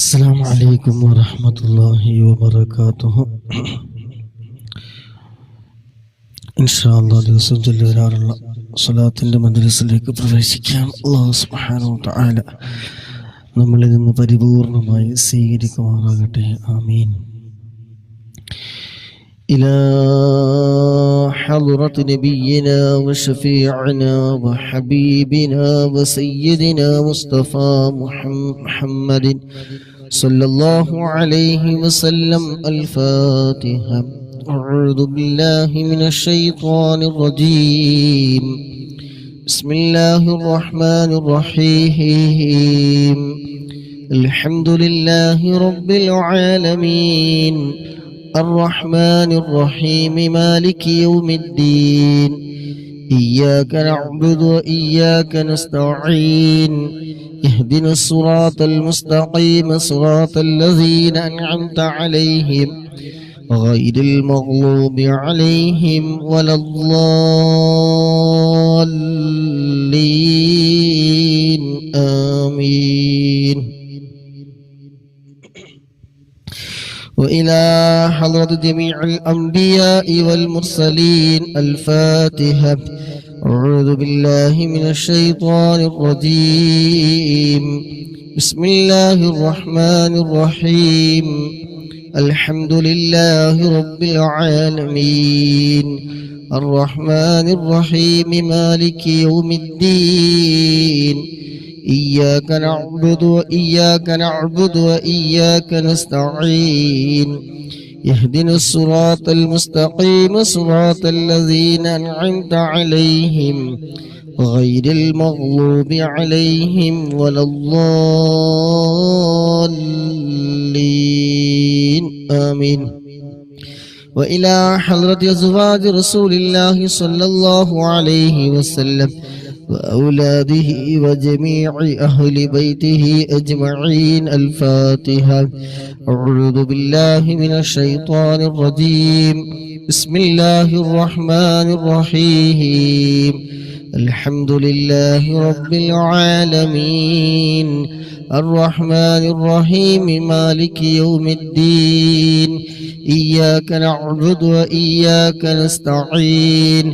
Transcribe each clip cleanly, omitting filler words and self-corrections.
السلام عليكم ورحمة الله وبركاته. ഇൻഷാല്ലാ ദിവസം ചൊല്ലിവരാറുള്ള സ്വലാത്തിൻ്റെ മദ്രസിലേക്ക് പ്രവേശിക്കാം. അല്ലാഹു സുബ്ഹാനഹു വ തആല നമ്മളിൽ നിന്ന് പരിപൂർണമായി സ്വീകരിക്കുമാറാകട്ടെ. ആമീൻ. إلى حضرة نبينا وشفيعنا وحبيبنا وسيدنا مصطفى محمد صلى الله عليه وسلم. الفاتحة. أعوذ بالله من الشيطان الرجيم. بسم الله الرحمن الرحيم. الحمد لله رب العالمين الرحمن الرحيم مالك يوم الدين. إياك نعبد وإياك نستعين. اهدنا الصراط المستقيم صراط الذين أنعمت عليهم غير المغضوب عليهم ولا الضالين. آمين. وإلى حضرة جميع الأنبياء والمرسلين. الفاتحة. أعوذ بالله من الشيطان الرجيم. بسم الله الرحمن الرحيم. الحمد لله رب العالمين الرحمن الرحيم مالك يوم الدين. إياك نعبد وإياك نستعين. يهدنا الصراط المستقيم صراط الذين أنعمت عليهم غير المغضوب عليهم ولا الضالين. آمين. وإلى حضرة أزواج رسول الله صلى الله عليه وسلم وأولاده وجميع أهل بيته أجمعين. الفاتحة. أعوذ بالله من الشيطان الرجيم. بسم الله الرحمن الرحيم. الحمد لله رب العالمين الرحمن الرحيم مالك يوم الدين. إياك نعبد وإياك نستعين.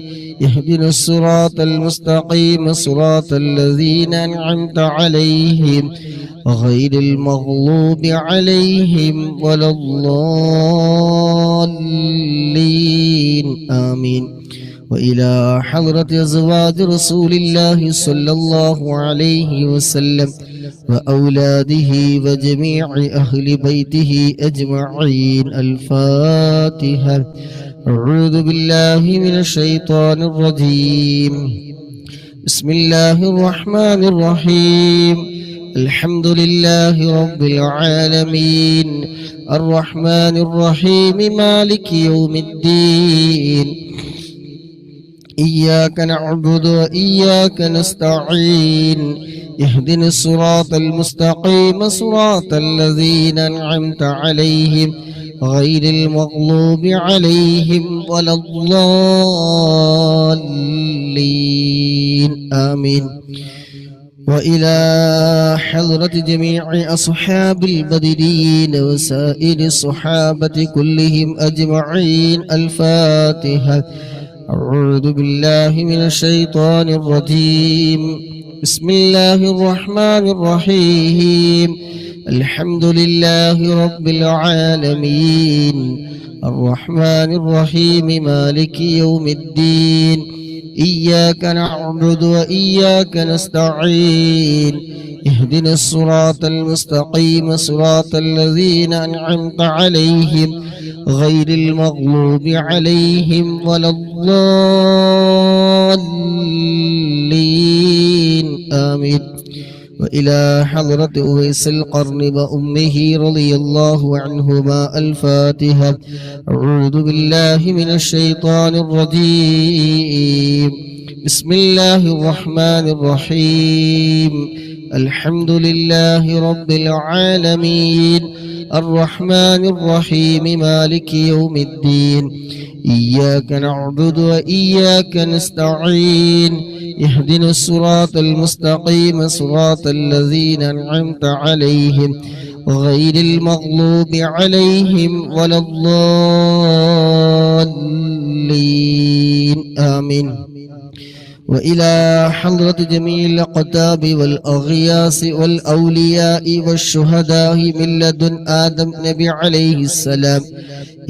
اهدنا الصراط المستقيم صراط الذين أنعمت عليهم غير المغضوب عليهم ولا الضالين. آمين. وإلى حضرة أزواج رسول الله صلى الله عليه وسلم وأولاده وجميع أهل بيته أجمعين. الفاتحة. أعوذ بالله من الشيطان الرجيم. بسم الله الرحمن الرحيم. الحمد لله رب العالمين الرحمن الرحيم مالك يوم الدين. إياك نعبد وإياك نستعين. اهدنا الصراط المستقيم صراط الذين أنعمت عليهم غير المغضوب عليهم ولا الضالين. آمين. وإلى حضرة جميع أصحاب البدرين وسائر الصحابة كلهم أجمعين. الفاتحة. أعوذ بالله من الشيطان الرجيم. بسم الله الرحمن الرحيم. الحمد لله رب العالمين الرحمن الرحيم مالك يوم الدين. إياك نعبد وإياك نستعين. اهدنا الصراط المستقيم صراط الذين أنعمت عليهم غير المغضوب عليهم ولا الضالين. آمين. وإلى حضرة أويس القرن وأمه رضي الله عنهما. الفاتحة. أعوذ بالله من الشيطان الرجيم. بسم الله الرحمن الرحيم. الحمد لله رب العالمين الرحمن الرحيم مالك يوم الدين. إياك نعبد وإياك نستعين. اهدنا الصراط المستقيم صراط الذين أنعمت عليهم غير المغلوب عليهم ولا الضالين آمين. وإلى حضرة جميع الأقطاب والأغياس والأولياء والشهداء من لدن آدم نبي عليه السلام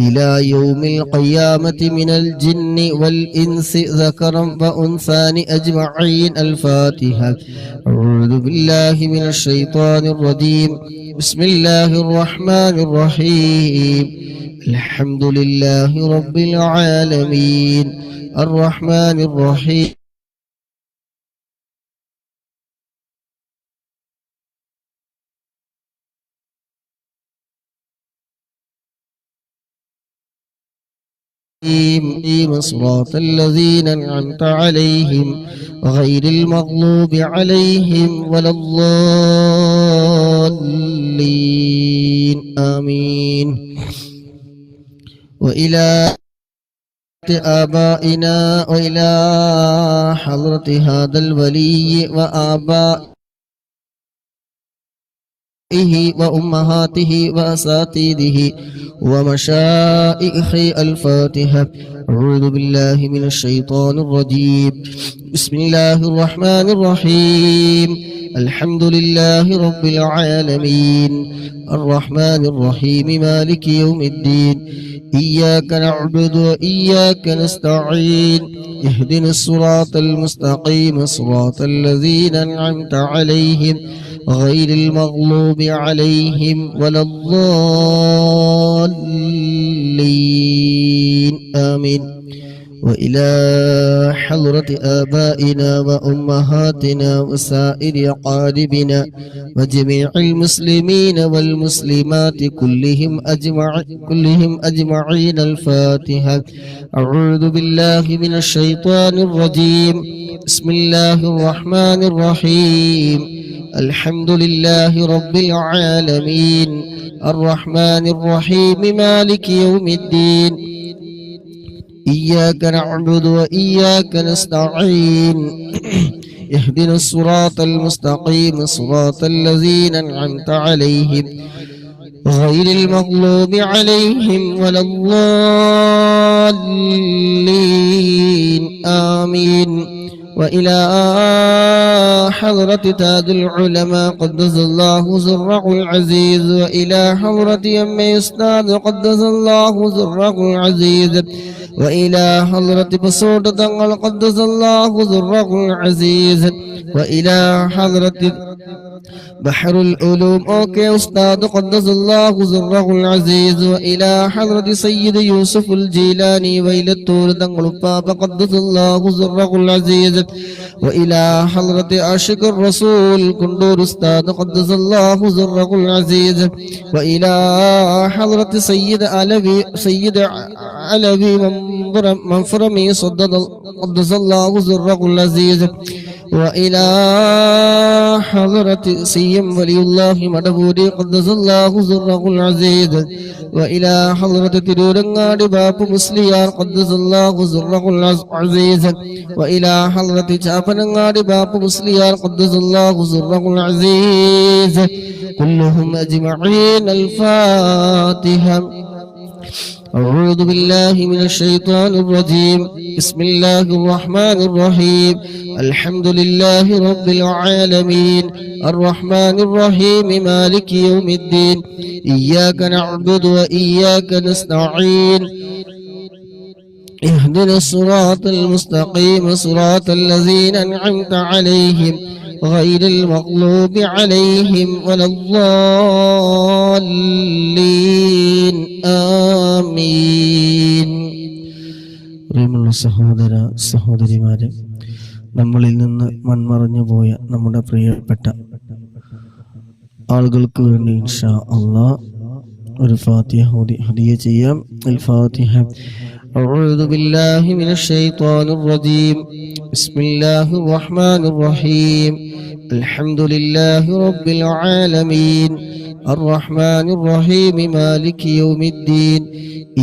إلى يوم القيامة من الجن والإنس ذكرا وأنثى أجمعين. الفاتحة. أعوذ بالله من الشيطان الرجيم. بسم الله الرحمن الرحيم. الحمد لله رب العالمين الرحمن الرحيم صراط الذين أنعمت عليهم غير المغلوب عليهم ولا الضالين آمين. وإلى آبائنا وإلى حضرة هذا الولي وآبائه وأمهاته وأساتذته ومشائخ. الفاتحة. أعوذ بالله من الشيطان الرجيم. بسم الله الرحمن الرحيم. الحمد لله رب العالمين الرحمن الرحيم مالك يوم الدين. إياك نعبد وإياك نستعين. اهدنا الصراط المستقيم صراط الذين أنعمت عليهم غير المغلوب عليهم ولا الضالين آمين. وإلى حضرة آبائنا وأمهاتنا وسائر أقاربنا وجميع المسلمين والمسلمات كلهم أجمعين. الفاتحة. أعوذ بالله من الشيطان الرجيم. بسم الله الرحمن الرحيم. الحمد لله رب العالمين الرحمن الرحيم مالك يوم الدين. إياك نعبد وإياك نستعين. اهدنا الصراط المستقيم صراط الذين أنعمت عليهم غير المغلوب عليهم ولا الضالين آمين. وإلى حضرة تاج العلماء قدس الله سره العزيز وإلى حضرة يم أستاذ قدس الله سره العزيز وإلى حضرة بصوت تنقل قدس الله سره العزيز وإلى حضرة بحر العلوم أوكي أستاذ قدس الله سره العزيز وإلى حضرة سيد يوسف الجيلاني وإلى الطور تنقل بابا قدس الله سره العزيز وإلى حضرة عاشق الرسول كندور أستاذ قدس الله سره العزيز وإلى حضرة سيد علوي منفرمي صدد قدس الله سره العزيز وإلى حضرة سيم ولي الله مدبودي قدس الله سره العزيز وإلى حضرة ترورنغاد باب مسليار قدس الله سره العزيز وإلى حضرة جابنغاد باب مسليار قدس الله سره العزيز كلهم أجمعين. الفاتحة. أعوذ بالله من الشيطان الرجيم. بسم الله الرحمن الرحيم. الحمد لله رب العالمين الرحمن الرحيم مالك يوم الدين. إياك نعبد وإياك نستعين. اهدنا الصراط المستقيم صراط الذين أنعمت عليهم غير المغلوب عليهم ولا الضالين آمين. പ്രിയമുള്ള സഹോദര സഹോദരിമാരെ, നമ്മളിൽ നിന്ന് മൺമറഞ്ഞു പോയ നമ്മുടെ പ്രിയപ്പെട്ട ആളുകൾക്ക് വേണ്ടി ഇൻഷാ അല്ലാഹ് ഒരു ഫാത്തിഹ ഹദിയ ചെയ്യാം. അൽ ഫാത്തിഹ. أعوذ بالله من الشيطان الرجيم. بسم الله الرحمن الرحيم. الحمد لله رب العالمين الرحمن الرحيم مالك يوم الدين.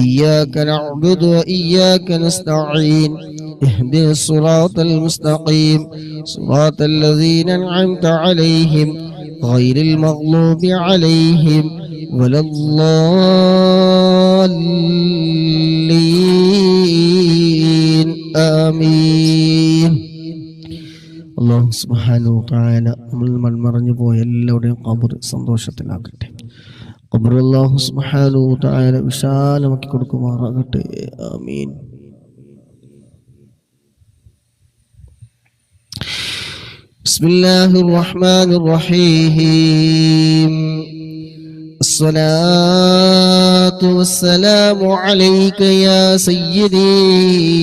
إياك نعبد وإياك نستعين. اهدنا الصراط المستقيم صراط الذين أنعمت عليهم غير المغضوب عليهم ولا الضالين آمين. അല്ലാഹു സുബ്ഹാനഹു വ തആല നമ്മൾ മൺമറഞ്ഞു പോയ എല്ലാവരുടെയും ഖബർ സന്തോഷത്തിലാക്കട്ടെ. ഖബർ അല്ലാഹു സുബ്ഹാനഹു വ തആല വിശാലമാക്കി കൊടുക്കുമാറാകട്ടെ. ആമീൻ. ബിസ്മില്ലാഹിർ റഹ്മാനിർ റഹീം. الصلاة والسلام عليك يا سيدي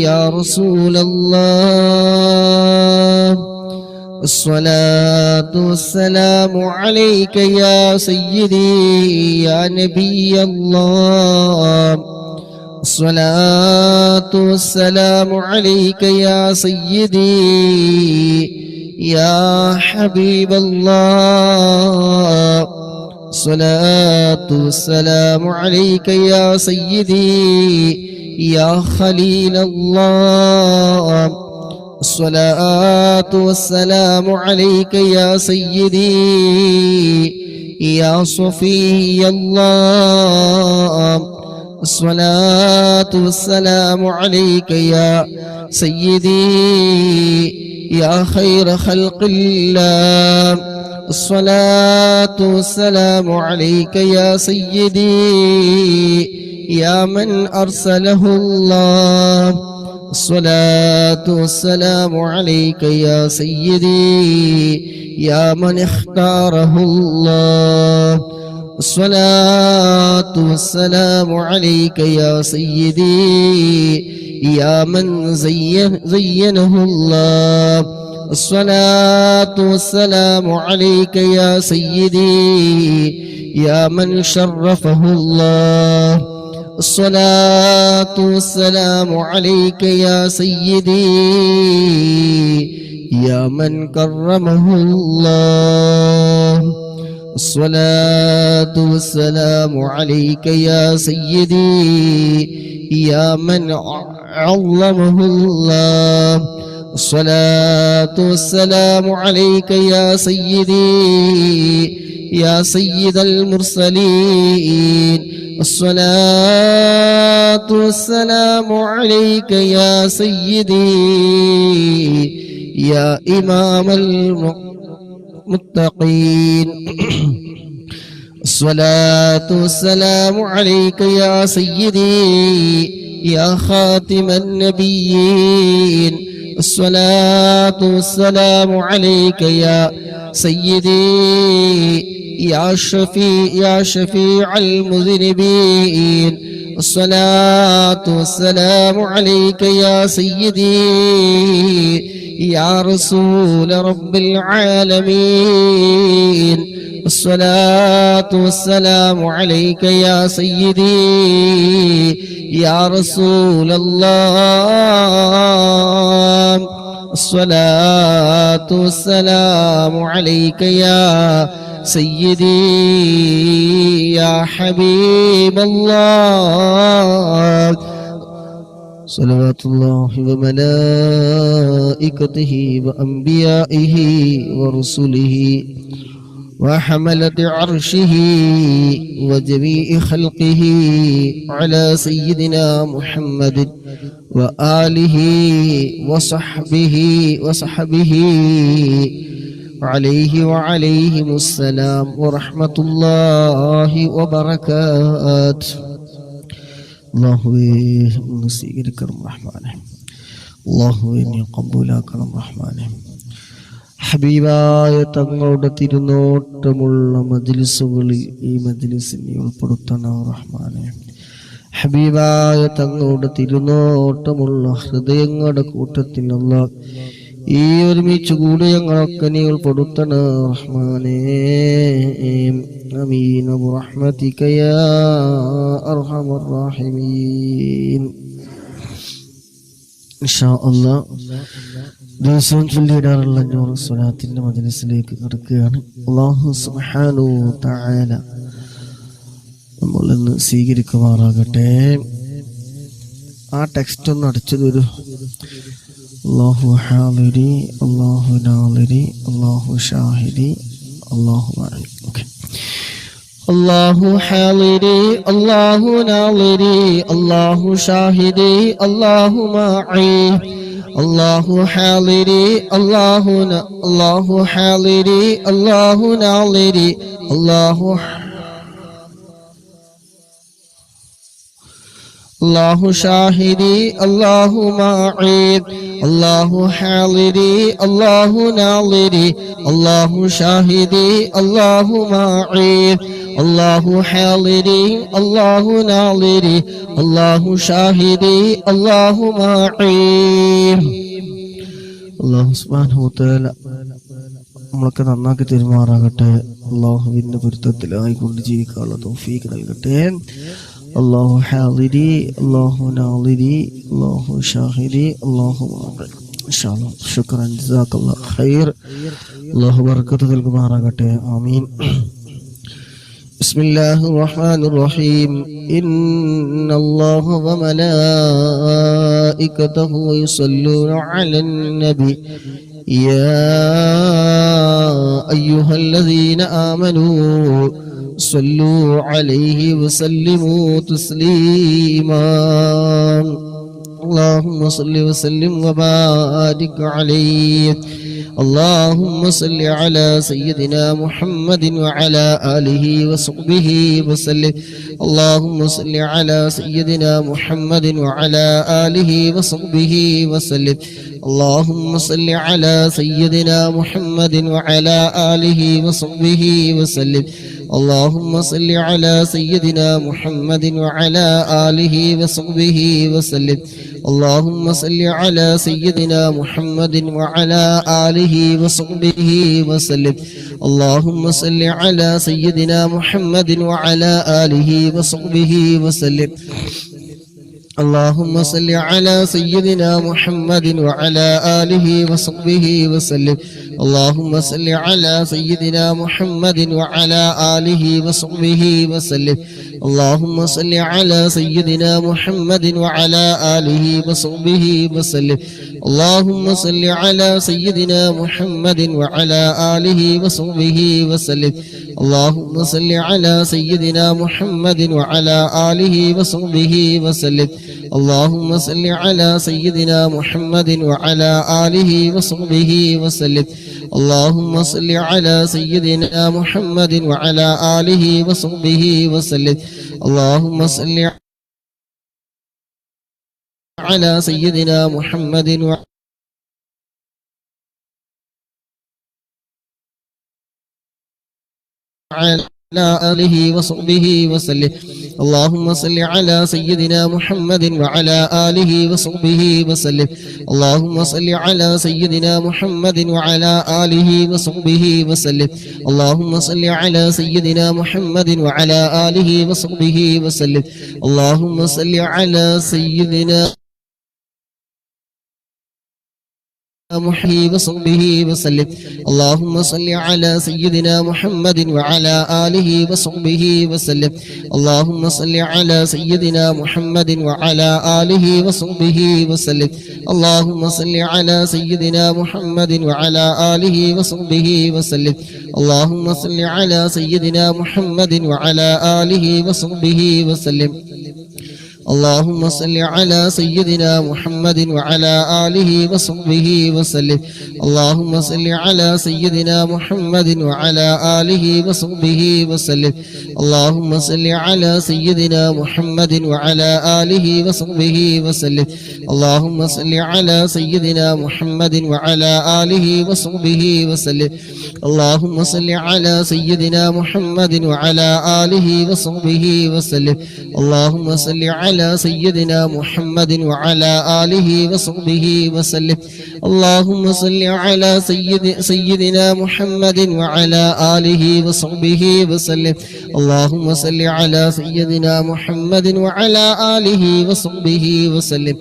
يا رسول الله. الصلاة والسلام عليك يا سيدي يا نبي الله. الصلاة والسلام عليك يا سيدي يا حبيب الله. الصلاة والسلام عليك يا سيدي يا خليل الله. الصلاة والسلام عليك يا سيدي يا صفي الله. الصلاة والسلام عليك يا سيدي يا خير خلق الله. الصلاة والسلام عليك يا سيدي يا من أرسله الله. الصلاة والسلام عليك يا سيدي يا من اختاره الله. الصلاة والسلام عليك يا سيدي يا من زينه الله. الصلاة والسلام عليك يا سيدي يا من شرفه الله. الصلاة والسلام عليك يا سيدي يا من كرمه الله. الصلاة والسلام عليك يا سيدي يا من عظمه الله. الصلاة والسلام عليك يا سيدي يا سيد المرسلين. الصلاة والسلام عليك يا سيدي يا إمام المتقين. الصلاة والسلام عليك يا سيدي يا خاتم النبيين. الصلاة والسلام عليك يا سيدي يا شفيع المذنبين. الصلاة والسلام عليك يا سيدي يا رسول رب العالمين. الصلاة والسلام عليك يا سيدي يا رسول الله. الصلاة والسلام عليك يا سيدي يا حبيب الله. صلوات الله وملائكته وأنبيائه ورسله وحملة عرشه وجميع خلقه على سيدنا محمد وآله وصحبه عليه وعليهم السلام ورحمة الله وبركاته. അല്ലാഹുവേ നീ സ്വീകരിക്കണം റഹ്മാനേ. അല്ലാഹുവേ നീ ഖബൂലാക്കണം റഹ്മാനേ. ഹബീബായ തങ്ങളുടെ തിരുനോട്ടമുള്ള മജ്ലിസുകളിൽ ഈ മജ്ലിസിനെ ഉൾപ്പെടുത്തണം റഹ്മാനേ. ഹബീബായ തങ്ങളുടെ തിരുനോട്ടമുള്ള ഹൃദയങ്ങളുടെ കൂട്ടത്തിൽ അല്ലാഹ് ഈ ഒരുമിച്ച് കൂടി ഞങ്ങളൊക്കെ നീ ഉൾപ്പെടുത്തണം റഹ്മാനേ. ആമീൻ ബിറഹ്മതിക യാ അർഹമർ റഹീമീൻ. ഇൻഷാ അല്ലാഹ് ദിവസവും ചൊല്ലിയിടാറുള്ള 500 സ്വലാത്തിന്റെ മജ്ലിസിലേക്ക് കടക്കുകയാണ്. അല്ലാഹു സുബ്ഹാനഹു വ തആല നമ്മളിന്ന് സ്വീകരിക്കുമാറാകട്ടെ. ആ ടെക്സ്റ്റ് ഒന്ന് അടിച്ചു തരൂ. അല്ലാഹു ഹാദിരി, അല്ലാഹു നാദിരി, അല്ലാഹു ഷാഹിദി, الله معي. الله حاضري الله ناظري الله شاهدي الله معي. الله حاضري الله حاضري الله ناظري الله شاهدي الله معي. الله حاضري الله ناظري الله شاهدي الله معي. الله حاضري الله ناظري الله شاهدي الله معي. الله سبحانه وتعالى നമ്മളൊക്കെ നന്നാക്കി തെരുമാറാകട്ടെ. അള്ളാഹുവിന്റെ പൊരുത്തത്തിലായിക്കൊണ്ട് ജീവിക്കാനുള്ള തൗഫീഖ് നൽകട്ടെ. الله حاضري الله ناظري الله شاهدي الله معي. إن شاء الله. شكرا جزاك الله خير. الله بركته നൽകുമാറാകട്ടെ. ആമീൻ. بسم الله الرحمن الرحيم. إن الله وملائكته يصلون على النبي يا أيها الذين آمنوا صلوا عليه وسلموا تسليما. اللهم صل وسلم وبارك عليه. اللهم صل على سيدنا محمد وعلى آله وصحبه وسلم. اللهم صل على سيدنا محمد وعلى آله وصحبه وسلم. اللهم صل على سيدنا محمد وعلى آله وصحبه وسلم. اللهم صل على سيدنا محمد وعلى آله وصحبه وسلم. اللهم صل على سيدنا محمد وعلى آله وصحبه وسلم. اللهم صل على سيدنا محمد وعلى آله وصحبه وسلم. اللهم صل على سيدنا محمد وعلى آله وصحبه وسلم. اللهم صل على سيدنا محمد وعلى آله وصحبه وسلم. اللهم صل على سيدنا محمد وعلى آله وصحبه وسلم. اللهم صل على سيدنا محمد وعلى آله وصحبه وسلم. اللهم صل على سيدنا محمد وعلى آله وصحبه وسلم. اللهم صل على سيدنا محمد وعلى آله وصحبه وسلم. اللهم صل على سيدنا محمد وعلى آله وصحبه وسلم. اللهم صل على سيدنا محمد وعلى آله وصحبه وسلم. اللهم صل على سيدنا محمد وعلى آله وصحبه وسلم. اللهم صل على سيدنا محمد وعلى آله وصحبه وسلم. اللهم صل على سيدنا محمد وعلى آله وصحبه وسلم. اللهم صل على سيدنا محمد وصحبه وسلم. اللهم صل على سيدنا محمد وعلى آله وصحبه وسلم. اللهم صل على سيدنا محمد وعلى آله وصحبه وسلم. اللهم صل على سيدنا محمد وعلى آله وصحبه وسلم. اللهم صل على سيدنا محمد وعلى آله وصحبه وسلم. اللهم صل على سيدنا محمد وعلى آله وصحبه وسلم. اللهم صل على سيدنا محمد وعلى آله وصحبه وسلم. اللهم صل على سيدنا محمد وعلى آله وصحبه وسلم. اللهم صل على سيدنا محمد وعلى آله وصحبه وسلم. اللهم صل على سيدنا محمد وعلى آله وصحبه وسلم. اللهم صل على سيدنا محمد وعلى آله وصحبه وسلم. اللهم صل على سيدنا محمد وعلى آله وصحبه وسلم. اللهم صل على سيدنا محمد وعلى آله وصحبه وسلم.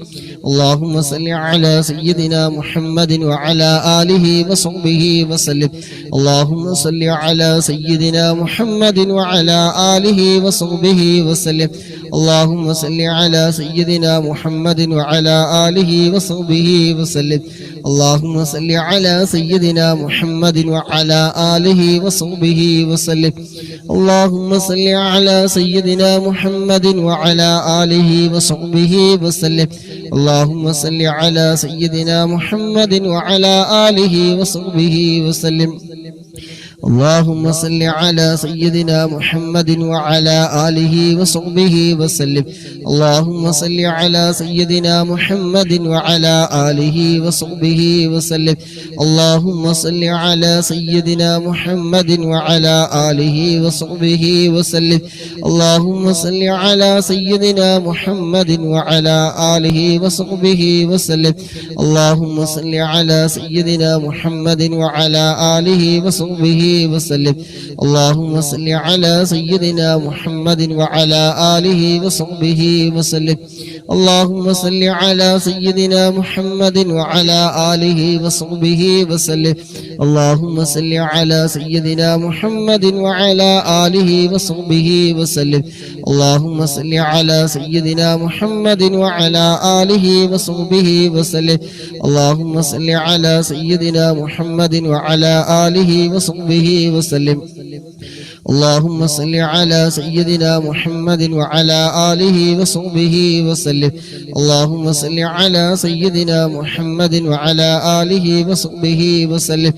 اللهم صل على سيدنا محمد وعلى آله وصحبه وسلم. اللهم صل على سيدنا محمد وعلى آله وصحبه وسلم. اللهم صل على سيدنا محمد وعلى آله وصحبه وسلم اللهم صل على سيدنا محمد وعلى آله وصحبه وسلم اللهم صل على سيدنا محمد وعلى آله وصحبه وسلم اللهم صل على سيدنا محمد وعلى آله وصحبه وسلم اللهم صل على سيدنا محمد وعلى آله وصحبه وسلم اللهم صل على سيدنا محمد وعلى آله وصحبه وسلم اللهم صل على سيدنا محمد وعلى آله وصحبه وسلم اللهم صل على سيدنا محمد وعلى آله وصحبه وسلم اللهم صل على سيدنا محمد وعلى آله وصحبه وسلم اللهم صل على سيدنا محمد وعلى آله وصحبه وسلم اللهم صل على سيدنا محمد وعلى آله وصحبه وسلم اللهم صل على سيدنا محمد وعلى آله وصحبه وسلم اللهم صل على سيدنا محمد وعلى آله وصحبه وسلم اللهم صل على سيدنا محمد وعلى آله وصحبه وسلم اللهم صل على سيدنا محمد وعلى آله وصحبه وسلم اللهم صل على سيدنا محمد وعلى آله وصحبه وسلم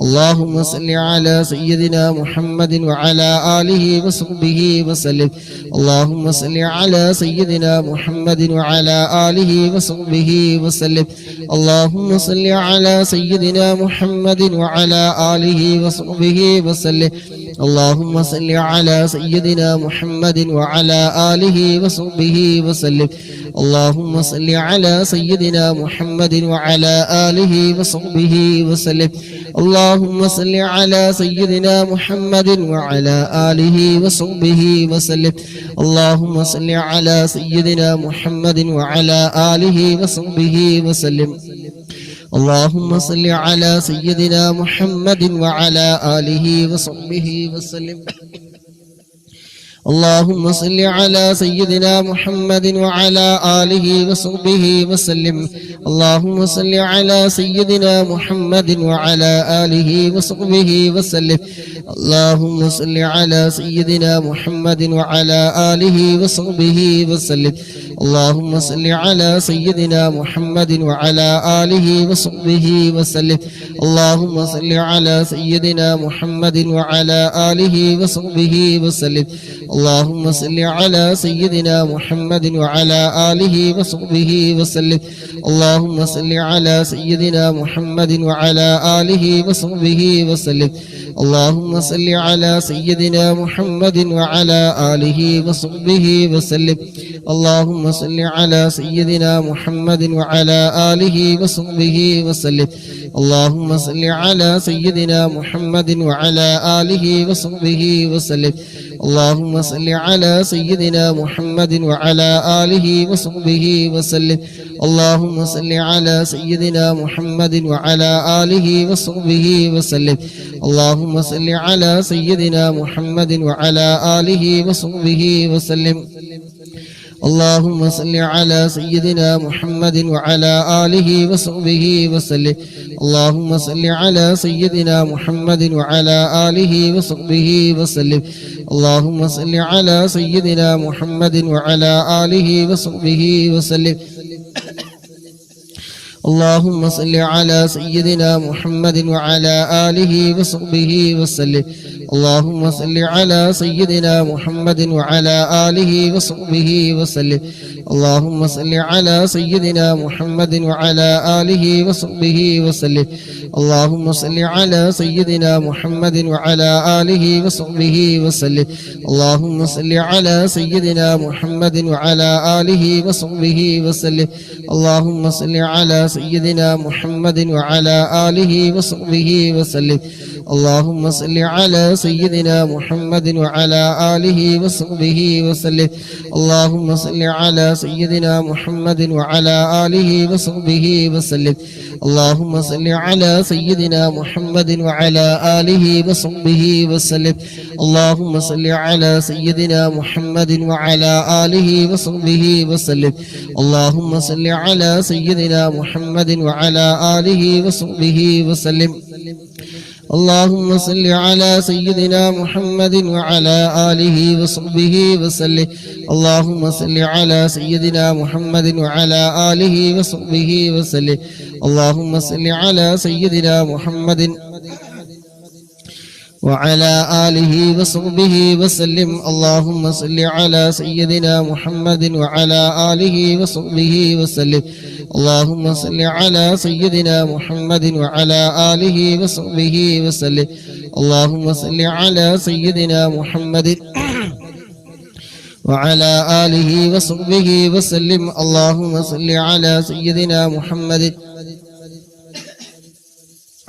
اللهم صل على سيدنا محمد وعلى آله وصحبه وسلم اللهم صل على سيدنا محمد وعلى آله وصحبه وسلم اللهم صل على سيدنا محمد وعلى آله وصحبه وسلم اللهم صل على سيدنا محمد وعلى آله وصحبه وسلم اللهم صل على سيدنا محمد وعلى آله وصحبه وسلم اللهم صل على سيدنا محمد وعلى آله وصحبه وسلم اللهم صل على سيدنا محمد وعلى آله وصحبه وسلم اللهم صل على سيدنا محمد وعلى آله وصحبه وسلم اللهم صل على سيدنا محمد وعلى آله وصحبه وسلم اللهم صل على سيدنا محمد وعلى آله وصحبه وسلم اللهم صل على سيدنا محمد وعلى آله وصحبه وسلم اللهم صل على سيدنا محمد وعلى آله وصحبه وسلم اللهم صل على سيدنا محمد وعلى آله وصحبه وسلم اللهم صل على سيدنا محمد وعلى آله وصحبه وسلم اللهم صل على سيدنا محمد وعلى آله وصحبه وسلم اللهم صل على سيدنا محمد وعلى آله وصحبه وسلم اللهم صل على سيدنا محمد وعلى آله وصحبه وسلم اللهم صل على سيدنا محمد وعلى آله وصحبه وسلم اللهم صل على سيدنا محمد وعلى آله وصحبه وسلم اللهم صل على سيدنا محمد وعلى آله وصحبه وسلم اللهم صل على سيدنا محمد وعلى آله وصحبه وسلم اللهم صل على سيدنا محمد وعلى آله وصحبه وسلم اللهم صل على سيدنا محمد وعلى آله وصحبه وسلم اللهم صل على سيدنا محمد وعلى آله وصحبه وسلم اللهم صل على سيدنا محمد وعلى آله وصحبه وسلم اللهم صل على سيدنا محمد وعلى آله وصحبه وسلم اللهم صل على سيدنا محمد وعلى آله وصحبه وسلم اللهم صل على سيدنا محمد وعلى آله وصحبه وسلم اللهم صل على سيدنا محمد وعلى آله وصحبه وسلم اللهم صل على سيدنا محمد وعلى آله وصحبه وسلم اللهم صل على سيدنا محمد وعلى آله وصحبه وسلم اللهم صل على سيدنا محمد وعلى آله وصحبه وسلم اللهم صل على سيدنا محمد وعلى آله وصحبه وسلم اللهم صل على سيدنا محمد وعلى آله وصحبه وسلم اللهم صل على سيدنا محمد وعلى آله وصحبه وسلم اللهم صل على سيدنا محمد وعلى آله وصحبه وسلم اللهم صل على سيدنا محمد وعلى آله وصحبه وسلم اللهم صل على سيدنا محمد وعلى آله وصحبه وسلم اللهم صل على سيدنا محمد وعلى آله وصحبه وسلم اللهم صل على سيدنا محمد وعلى آله وصحبه وسلم اللهم صل على سيدنا محمد وعلى آله وصحبه وسلم اللهم صل على سيدنا محمد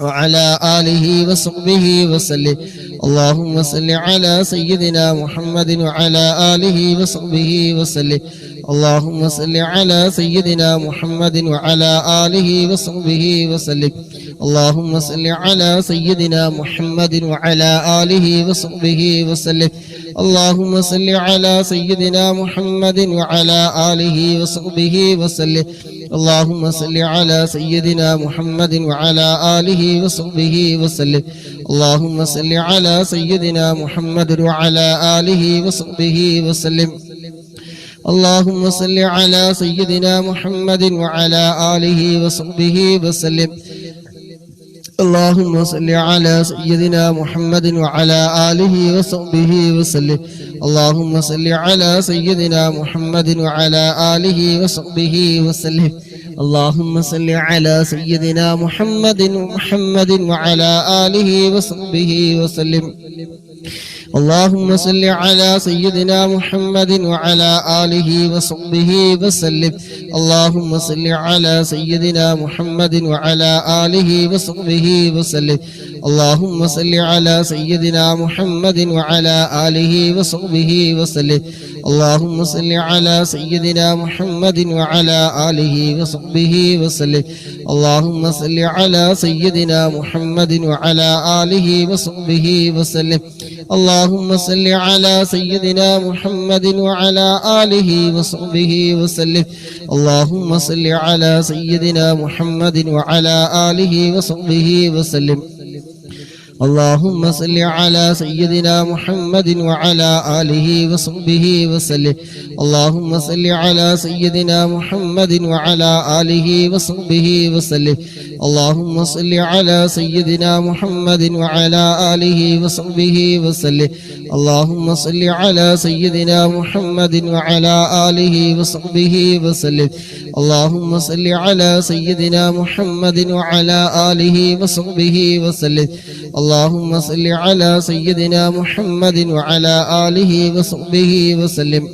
وعلى آله وصحبه وسلم اللهم صل على سيدنا محمد وعلى آله وصحبه وسلم اللهم صل على سيدنا محمد وعلى آله وصحبه وسلم اللهم صل على سيدنا محمد وعلى آله وصحبه وسلم اللهم صل على سيدنا محمد وعلى آله وصحبه وسلم اللهم صل على سيدنا محمد وعلى آله وصحبه وسلم اللهم صل على سيدنا محمد وعلى آله وصحبه وسلم اللهم صل على سيدنا محمد وعلى آله وصحبه وسلم اللهم صل على سيدنا محمد وعلى آله وصحبه وسلم اللهم صل على سيدنا محمد وعلى آله وصحبه وسلم اللهم صل على سيدنا محمد وعلى آله وصحبه وسلم اللهم صل على سيدنا محمد وعلى آله وصحبه وسلم اللهم صل على سيدنا محمد وعلى آله وصحبه وسلم اللهم صل على سيدنا محمد وعلى آله وصحبه وسلم اللهم صل على سيدنا محمد وعلى آله وصحبه وسلم اللهم صل على سيدنا محمد وعلى آله وصحبه وسلم اللهم صل على سيدنا محمد وعلى آله وصحبه وسلم اللهم صل على سيدنا محمد وعلى آله وصحبه وسلم اللهم صل على سيدنا محمد وعلى آله وصحبه وسلم اللهم صل على سيدنا محمد وعلى آله وصحبه وسلم اللهم صل على سيدنا محمد وعلى آله وصحبه وسلم اللهم صل على سيدنا محمد وعلى آله وصحبه وسلم اللهم صل على سيدنا محمد وعلى آله وصحبه وسلم اللهم صل على سيدنا محمد وعلى آله وصحبه وسلم اللهم صل على سيدنا محمد وعلى آله وصحبه وسلم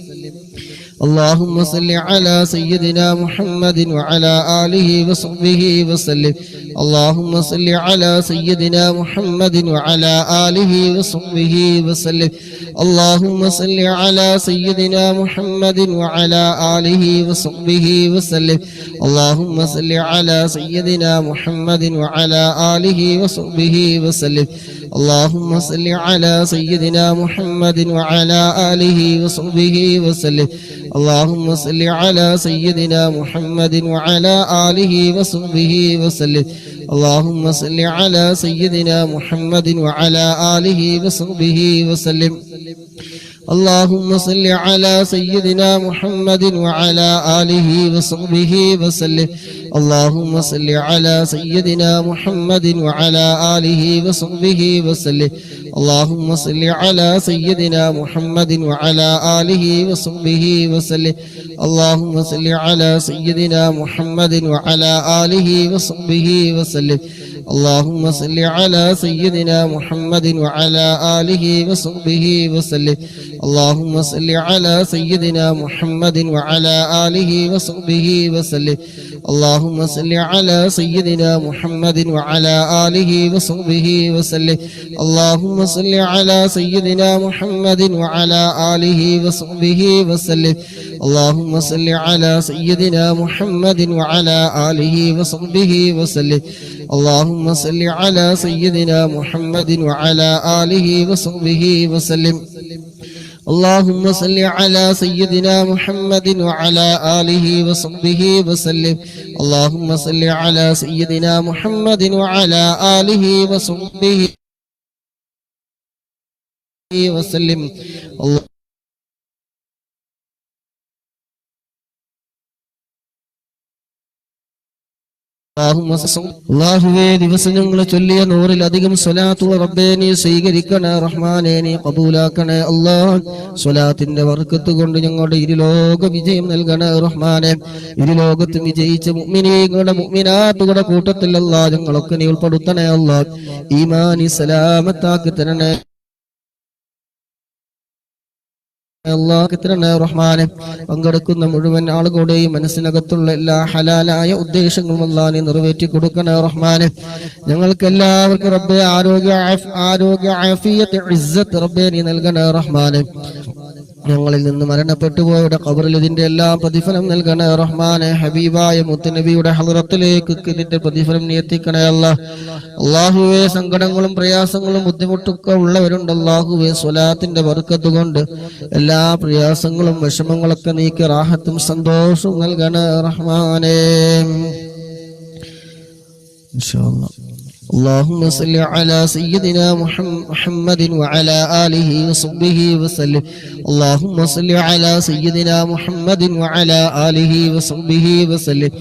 اللهم صل على سيدنا محمد وعلى آله وصحبه وسلم اللهم صل على سيدنا محمد وعلى آله وصحبه وسلم اللهم صل على سيدنا محمد وعلى آله وصحبه وسلم اللهم صل على سيدنا محمد وعلى آله وصحبه وسلم اللهم صل على سيدنا محمد وعلى آله وصحبه وسلم اللهم صل على سيدنا محمد وعلى آله وصحبه وسلم اللهم صل على سيدنا محمد وعلى آله وصحبه وسلم اللهم صل على سيدنا محمد وعلى آله وصحبه وسلم اللهم صل على سيدنا محمد وعلى آله وصحبه وسلم اللهم صل على سيدنا محمد وعلى آله وصحبه وسلم اللهم صل على سيدنا محمد وعلى آله وصحبه وسلم اللهم صل على سيدنا محمد وعلى آله وصحبه وسلم اللهم صل على سيدنا محمد وعلى آله وصحبه وسلم اللهم صل على سيدنا محمد وعلى آله وصحبه وسلم اللهم صل على سيدنا محمد وعلى آله وصحبه وسلم اللهم صل على سيدنا محمد وعلى آله وصحبه وسلم اللهم صل على سيدنا محمد وعلى آله وصحبه وسلم اللهم صل على سيدنا محمد وعلى آله وصحبه وسلم അല്ലാഹുവേ ദിവസങ്ങൾ ചൊല്ലിയ 100-ലധികം സ്വലാത്തുകൾ റബ്ബേ നീ സ്വീകരിക്കണേ റഹ്മാനേ നീ ഖബൂലാക്കണേ അല്ലാഹ് സ്വലാത്തിന്റെ ബർക്കത്ത് കൊണ്ട് ഞങ്ങളുടെ ഇരുലോക വിജയം നൽകണേ റഹ്മാനേ ഇരുലോകത്ത് വിജയിച്ച മുഅ്മിനീങ്ങളുടെ മുഅ്മിനാത്തുകളുടെ കൂട്ടത്തിൽ അല്ലാഹ് ഞങ്ങളൊക്കെ നീ ഉൾപ്പെടുത്തണേ അല്ലാഹ് ഈമാനി സലാമത്താക്കി തരണേ റഹ്മാനെ പങ്കെടുക്കുന്ന മുഴുവൻ ആളുകളുടെയും മനസ്സിനകത്തുള്ള എല്ലാ ഹലാലായ ഉദ്ദേശങ്ങളും അല്ലാഹ് നീ നിറവേറ്റി കൊടുക്കണേ റഹ്മാനെ ഞങ്ങൾക്ക് എല്ലാവർക്കും റബ്ബേ ആരോഗ്യ ആഫിയത്ത് ഇസ്സത്ത് റബ്ബേ നീ നൽകണേ റഹ്മാനെ ഞങ്ങളിൽ നിന്ന് മരണപ്പെട്ടു പോയവരുടെ ഖബറിൽ ഇതിന്റെ എല്ലാം പ്രതിഫലം നൽകണേ റഹ്മാനെ ഹബീബായ മുത്തുനബിയുടെ ഹളറത്തിലേക്ക് ഇതിന്റെ പ്രതിഫലം നീ എത്തിക്കണേ അല്ലാഹുവേ സങ്കടങ്ങളും പ്രയാസങ്ങളും ബുദ്ധിമുട്ടൊക്കെ ഉള്ളവരുണ്ട് അല്ലാഹുവേ സ്വലാത്തിന്റെ ബർക്കത്ത് കൊണ്ട് എല്ലാ പ്രയാസങ്ങളും വിഷമങ്ങളൊക്കെ നീക്കി റാഹത്തും സന്തോഷവും നൽകണേ റഹ്മാനേ ഇൻഷാ അല്ലാഹ് اللهم صل على سيدنا محمد وعلى آله وصحبه وسلم اللهم صل على سيدنا محمد وعلى آله وصحبه وسلم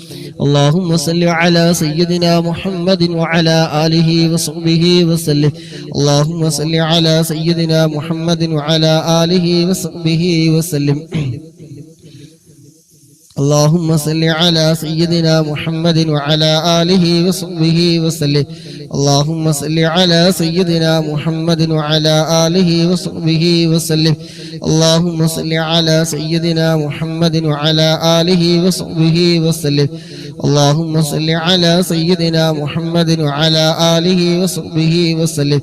اللهم صل على سيدنا محمد وعلى آله وصحبه وسلم اللهم صل على سيدنا محمد وعلى آله وصحبه وسلم اللهم صل على سيدنا محمد وعلى آله وصحبه وسلم اللهم صل على سيدنا محمد وعلى آله وصحبه وسلم اللهم صل على سيدنا محمد وعلى آله وصحبه وسلم اللهم صل على سيدنا محمد وعلى آله وصحبه وسلم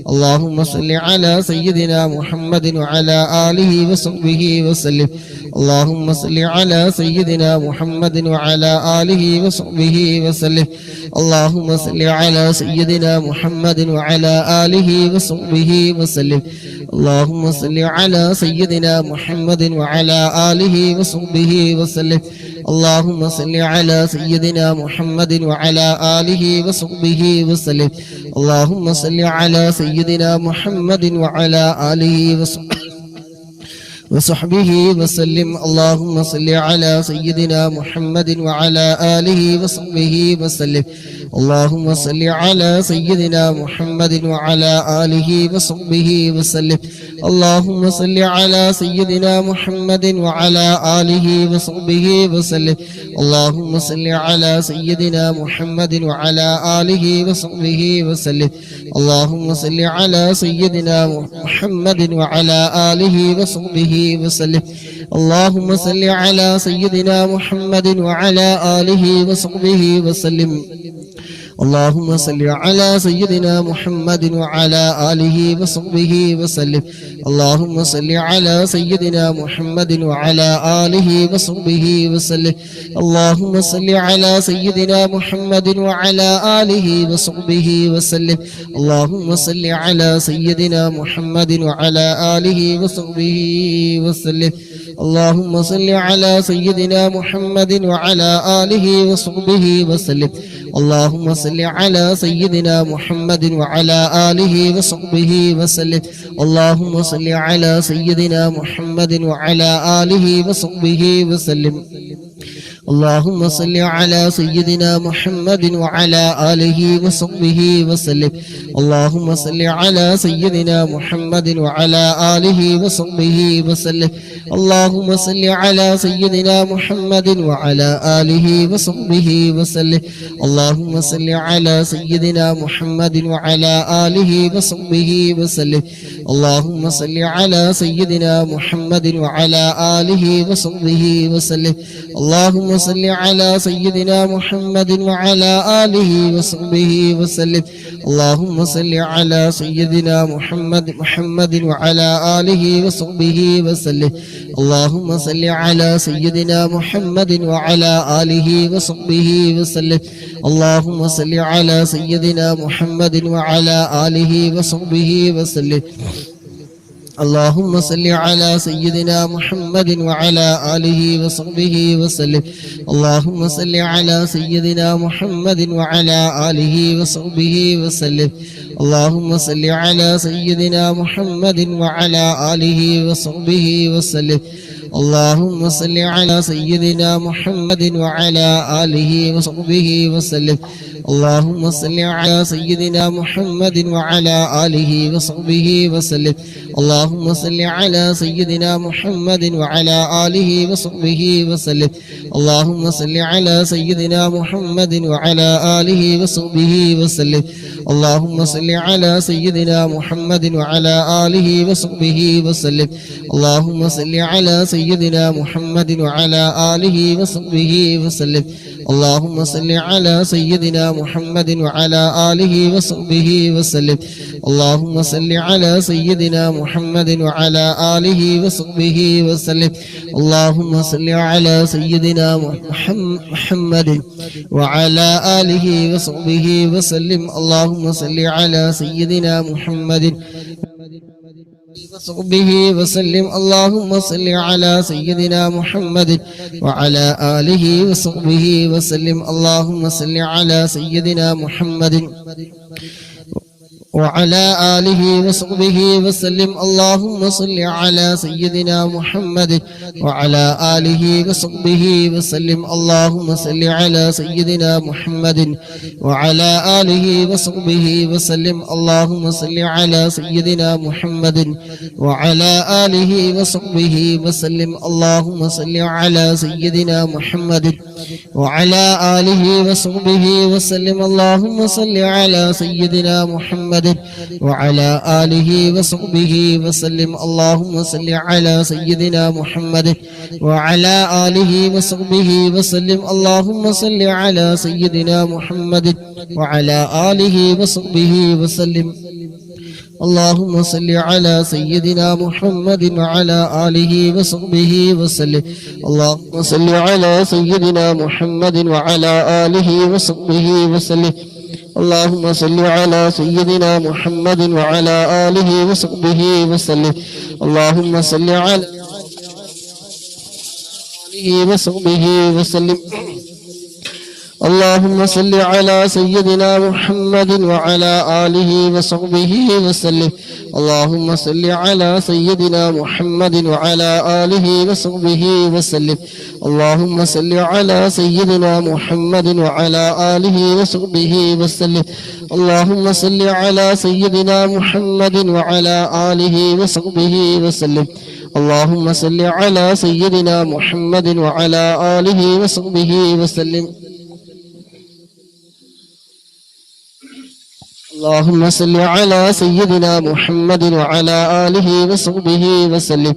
اللهم صل على سيدنا محمد وعلى آله وصحبه وسلم اللهم صل على سيدنا محمد وعلى آله وصحبه وسلم اللهم صل على سيدنا محمد وعلى آله وصحبه وسلم اللهم صل على سيدنا محمد وعلى آله وصحبه وسلم اللهم صل على سيدنا محمد وعلى آله وصحبه وسلم اللهم صل على سيدنا محمد وعلى آله وصحبه وسلم اللهم صل على سيدنا محمد وعلى آله وصحبه وسلم اللهم صل على سيدنا محمد وعلى آله وصحبه وسلم اللهم صل على سيدنا محمد وعلى آله وصحبه وسلم اللهم صل على سيدنا محمد وعلى آله وصحبه وسلم اللهم صل على سيدنا محمد وعلى آله وصحبه وسلم اللهم صل على سيدنا محمد وعلى آله وصحبه وسلم اللهم صل على سيدنا محمد وعلى آله وصحبه وسلم اللهم صل على سيدنا محمد وعلى آله وصحبه وسلم اللهم صل على سيدنا محمد وعلى آله وصحبه وسلم اللهم صل على سيدنا محمد وعلى آله وصحبه وسلم اللهم صل على سيدنا محمد وعلى آله وصحبه وسلم اللهم صل على سيدنا محمد وعلى آله وصحبه وسلم اللهم صل على سيدنا محمد وعلى آله وصحبه وسلم اللهم صل على سيدنا محمد وعلى آله وصحبه وسلم اللهم صل على سيدنا محمد وعلى آله وصحبه وسلم اللهم صل على سيدنا محمد وعلى آله وصحبه وسلم اللهم صل على سيدنا محمد وعلى آله وصحبه وسلم اللهم صل على سيدنا محمد وعلى آله وصحبه وسلم اللهم صل على سيدنا محمد وعلى آله وصحبه وسلم اللهم صل على سيدنا محمد وعلى آله وصحبه وسلم اللهم صل على سيدنا محمد وعلى آله وصحبه وسلم اللهم صل على سيدنا محمد وعلى آله وصحبه وسلم اللهم صل على سيدنا محمد وعلى آله وصحبه وسلم اللهم صل على سيدنا محمد وعلى آله وصحبه وسلم اللهم صل على سيدنا محمد وعلى آله وصحبه وسلم اللهم صل على سيدنا محمد وعلى آله وصحبه وسلم اللهم صل على سيدنا محمد وعلى آله وصحبه وسلم اللهم صل على سيدنا محمد وعلى آله وصحبه وسلم اللهم صل على سيدنا محمد وعلى آله وصحبه وسلم اللهم صل على سيدنا محمد وعلى آله وصحبه وسلم اللهم صل على سيدنا محمد وعلى آله وصحبه وسلم اللهم صل على سيدنا محمد وعلى آله وصحبه وسلم اللهم صل على سيدنا محمد وعلى آله وصحبه وسلم اللهم صل على سيدنا محمد وعلى آله وصحبه وسلم اللهم صل على سيدنا محمد وصحبه وسلم اللهم صل على سيدنا محمد وعلى آله وصحبه وسلم اللهم صل على سيدنا محمد وعلى آله وصحبه وسلم اللهم صل على سيدنا محمد وعلى آله وصحبه وسلم اللهم صل على سيدنا محمد وعلى آله وصحبه وسلم اللهم صل على سيدنا محمد وعلى آله وصحبه وسلم اللهم صل على سيدنا محمد وعلى آله وصحبه وسلم اللهم صل على سيدنا محمد وعلى آله وصحبه وسلم اللهم صل على سيدنا محمد وعلى آله وصحبه وسلم اللهم صل على سيدنا محمد وعلى آله وصحبه وسلم اللهم صل على سيدنا محمد وعلى آله وصحبه وسلم اللهم صل على سيدنا محمد وعلى آله وصحبه وسلم اللهم صل على سيدنا محمد وعلى آله وصحبه وسلم اللهم صل على آله وصحبه وسلم اللهم صل على سيدنا محمد وعلى آله وصحبه وسلم اللهم صل على سيدنا محمد وعلى آله وصحبه وسلم اللهم صل على سيدنا محمد وعلى آله وصحبه وسلم اللهم صل على سيدنا محمد وعلى آله وصحبه وسلم اللهم صل على سيدنا محمد وعلى آله وصحبه وسلم اللهم صل على سيدنا محمد وعلى آله وصحبه وسلم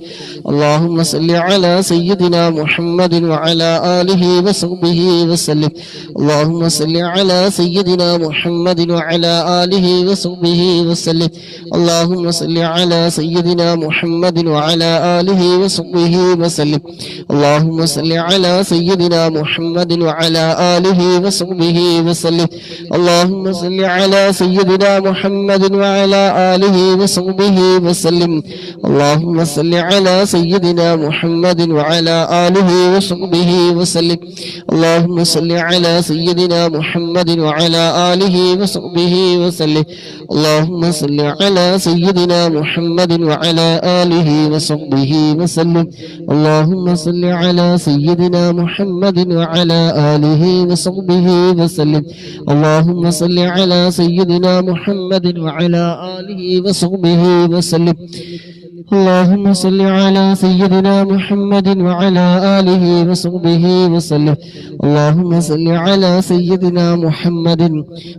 اللهم صل على سيدنا محمد وعلى آله وصحبه وسلم اللهم صل على سيدنا محمد وعلى آله وصحبه وسلم اللهم صل على سيدنا محمد وعلى آله وصحبه وسلم اللهم صل على سيدنا محمد وعلى آله وصحبه وسلم اللهم صل على سيدنا محمد وعلى آله وصحبه وسلم اللهم صل على سيدنا محمد وعلى آله وصحبه وسلم اللهم صل على سيدنا محمد وعلى آله وصحبه وسلم اللهم صل على سيدنا محمد وعلى آله وصحبه وسلم اللهم صل على سيدنا محمد وعلى آله وصحبه وسلم اللهم صل على سيدنا محمد وعلى آله وصحبه وسلم اللهم صل على سيدنا محمد وعلى آله وصحبه وسلم. اللهم صل على سيدنا محمد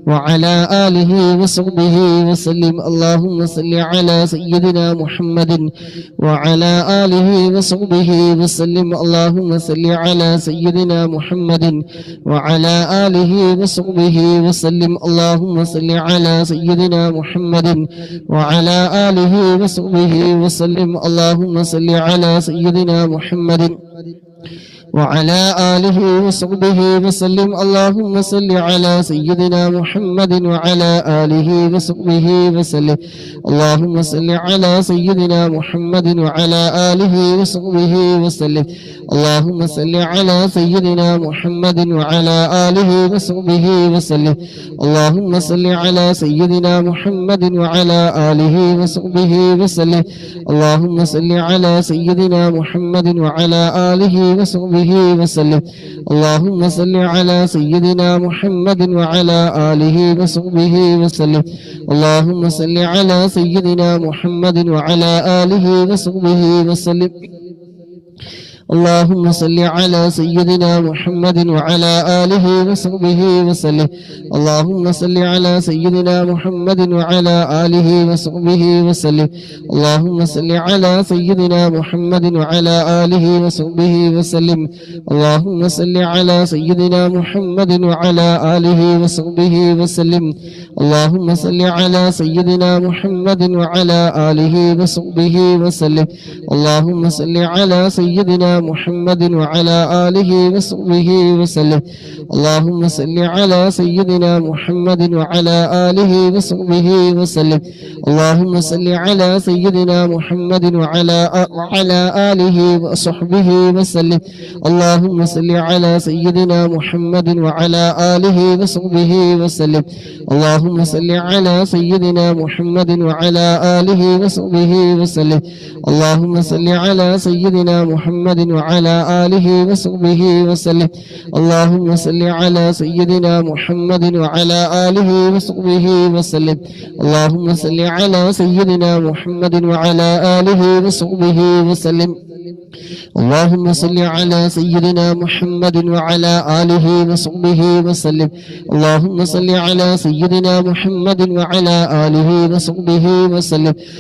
وعلى آله وصحبه وسلم. اللهم صل على سيدنا محمد وعلى آله وصحبه وسلم. اللهم صل على سيدنا محمد وعلى آله وصحبه وسلم. اللهم صل على سيدنا محمد وعلى آله وصحبه وسلم. اللهم صل على سيدنا محمد وعلى آله وصحبه وسلم. اللهم صل على سيدنا محمد وعلى آله وصحبه وسلم. اللهم صل على سيدنا محمد وعلى آله وصحبه وسلم. اللهم صل على سيدنا محمد وعلى آله وصحبه وسلم. اللهم صل على سيدنا محمد وعلى آله وصحبه وسلم. اللهم صل على سيدنا محمد وعلى آله وصحبه وسلم. اللهم صل على سيدنا محمد وعلى آله وصحبه وسلم. اللهم صل على سيدنا محمد وعلى آله وصحبه وسلم. اللهم صل على سيدنا محمد وعلى آله وصحبه وسلم. اللهم صل على سيدنا محمد وعلى آله وصحبه وسلم. اللهم صل على سيدنا محمد وعلى آله وصحبه وسلم. اللهم صل على سيدنا محمد وعلى آله وصحبه وسلم. اللهم صل على سيدنا محمد وعلى آله وصحبه وسلم. اللهم صل على سيدنا محمد وعلى آله وصحبه وسلم. اللهم صل على سيدنا محمد وعلى آله وصحبه وسلم. اللهم صل على سيدنا محمد وعلى آله وصحبه وسلم. اللهم صل على سيدنا محمد وعلى آله وصحبه وسلم. اللهم صل على سيدنا محمد وعلى آله وصحبه وسلم. اللهم صل على سيدنا محمد وعلى آله وصحبه وسلم. اللهم صل على سيدنا محمد وعلى آله وصحبه وسلم. اللهم صل على سيدنا محمد وعلى آله وصحبه وسلم. اللهم صل على سيدنا محمد وعلى آله وصحبه وسلم. اللهم صل على سيدنا محمد وعلى آله وصحبه وسلم.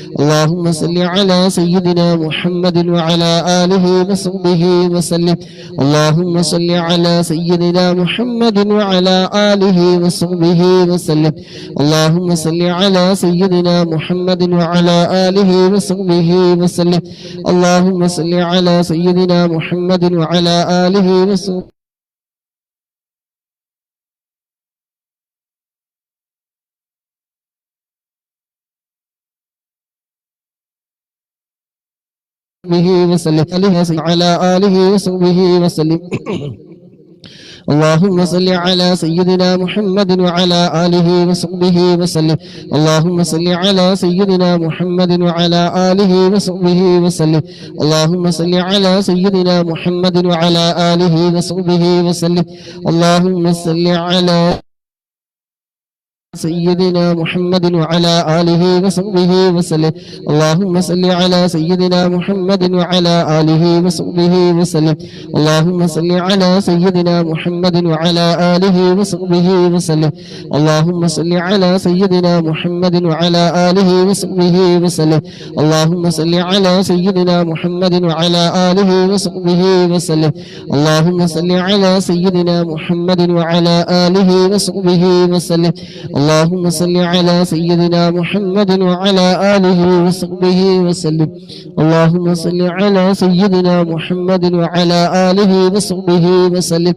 اللهم صل على سيدنا محمد وعلى آله وصحبه وسلم. اللهم صل على سيدنا محمد وعلى آله وصحبه وسلم. اللهم صل على سيدنا محمد وعلى آله وصحبه وسلم. اللهم صل على سيدنا محمد وعلى آله وصحبه وسلم. على آله وصحبه وسلم. اللهم صل على سيدنا محمد وعلى آله وصحبه وسلم. اللهم صل على سيدنا محمد وعلى آله وصحبه وسلم. اللهم صل على سيدنا محمد وعلى آله وصحبه وسلم. اللهم صل على سيدنا محمد وعلى آله وصحبه وسلم. اللهم صل على سيدنا محمد وعلى آله وصحبه وسلم. اللهم صل على سيدنا محمد وعلى آله وصحبه وسلم. اللهم صل على سيدنا محمد وعلى آله وصحبه وسلم. اللهم صل على سيدنا محمد وعلى آله وصحبه وسلم. اللهم صل على سيدنا محمد وعلى آله وصحبه وسلم. اللهم صل على سيدنا محمد وعلى آله وصحبه وسلم. اللهم صل على سيدنا محمد وعلى آله وصحبه وسلم.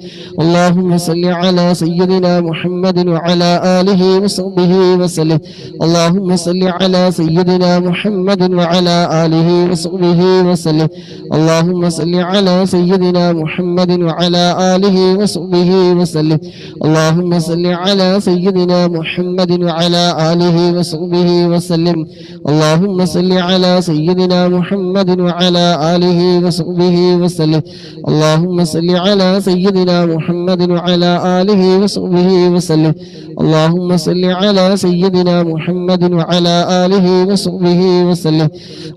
اللهم صل على سيدنا محمد وعلى آله وصحبه وسلم. اللهم صل على سيدنا محمد وعلى آله وصحبه وسلم. اللهم صل على سيدنا محمد وعلى آله وصحبه وسلم. اللهم صل على سيدنا محمد محمد وعلى آله وصحبه وسلم اللهم صل على سيدنا محمد وعلى آله وصحبه وسلم اللهم صل على سيدنا محمد وعلى آله وصحبه وسلم اللهم صل على سيدنا محمد وعلى آله وصحبه وسلم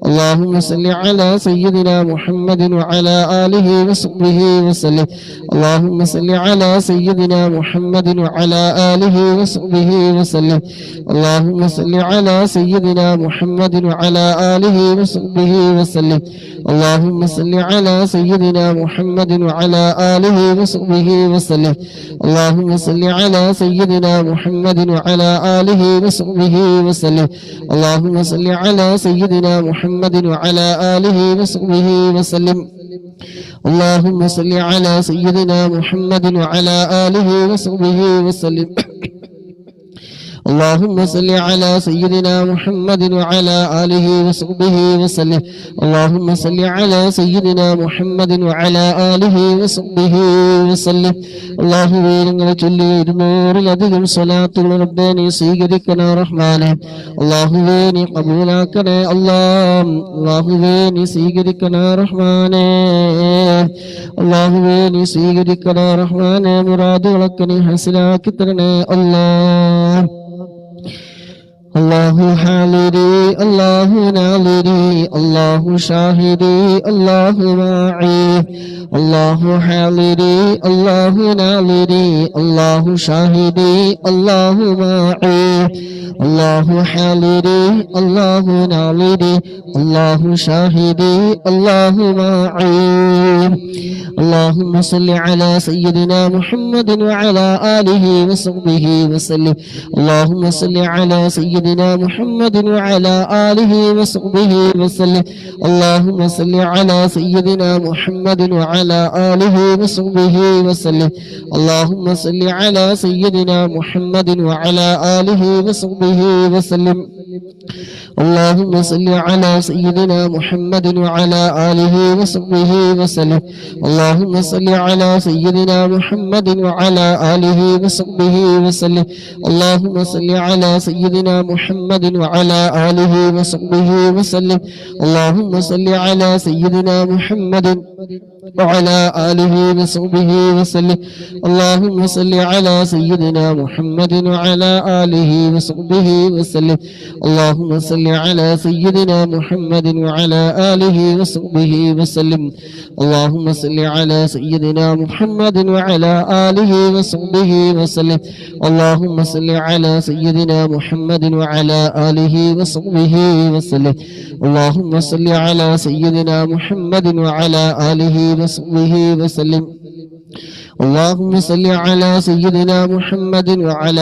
اللهم صل على سيدنا محمد وعلى آله وصحبه وسلم اللهم صل على سيدنا محمد وعلى آله وصحبه وسلم اللهم صل على سيدنا محمد وعلى آله وصحبه وسلم اللهم صل على سيدنا محمد وعلى آله وصحبه وسلم اللهم صل على سيدنا محمد وعلى آله وصحبه وسلم اللهم صل على سيدنا محمد وعلى آله وصحبه وسلم اللهم صل على سيدنا محمد وعلى آله وصحبه وسلم اللهم صل على سيدنا محمد وعلى آله وصحبه وسلم اللهم صل على سيدنا محمد وعلى آله وصحبه وسلم അല്ലാഹുവേ ഞങ്ങൾ ചൊല്ലി 200-ലധികം സ്വലാത്തുകൾ റബ്ബേ നീ സ്വീകരിക്കണേ റഹ്മാനേ അല്ലാഹുവേ നീ ഖബൂലാക്കണേ അല്ലാഹുവേ നീ സ്വീകരിക്കണേ റഹ്മാനേ അല്ലാഹുവേ നീ സ്വീകരിക്കണേ റഹ്മാനേ മുറാദുകളൊക്കെ നീ ഹസിലാക്കി തരണേ അല്ലാഹ് الله حاضري الله ناظري الله شاهدي الله معي الله حاضري الله ناظري الله شاهدي الله معي الله حاضري الله ناظري الله شاهدي الله معي اللهم صل على سيدنا محمد وعلى آله وصحبه وسلم اللهم صل على سيدنا محمد وعلى آله وصحبه وسلم اللهم صل على سيدنا محمد وعلى آله وصحبه وسلم اللهم صل على سيدنا محمد وعلى آله وصحبه وسلم اللهم صل على سيدنا محمد وعلى آله وصحبه وسلم اللهم صل على سيدنا محمد وعلى آله وصحبه وسلم اللهم صل على سيدنا محمد وعلى آله وصحبه وسلم اللهم صل على سيدنا محمد وعلى آله وصحبه وسلم اللهم صل على سيدنا محمد وعلى آله وصحبه وسلم اللهم صل على سيدنا محمد وعلى آله وصحبه وسلم اللهم صل على سيدنا محمد وعلى آله وصحبه وسلم اللهم صل على سيدنا محمد وعلى آله وصحبه وسلم اللهم صل على سيدنا محمد وعلى آله وصحبه وسلم اللهم صل على سيدنا محمد وعلى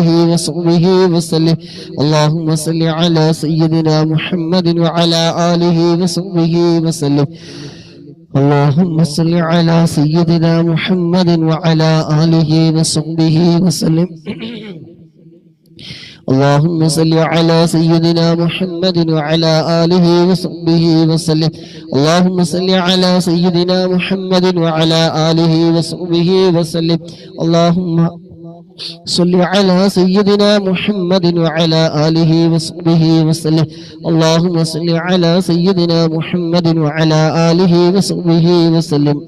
آله وصحبه وسلم اللهم صل على سيدنا محمد وعلى آله وصحبه وسلم اللهم صل على سيدنا محمد وعلى آله وصحبه وسلم اللهم صل على سيدنا محمد وعلى آله وصحبه وسلم اللهم صل على سيدنا محمد وعلى آله وصحبه وسلم اللهم صل على سيدنا محمد وعلى آله وصحبه وسلم اللهم صل على سيدنا محمد وعلى آله وصحبه وسلم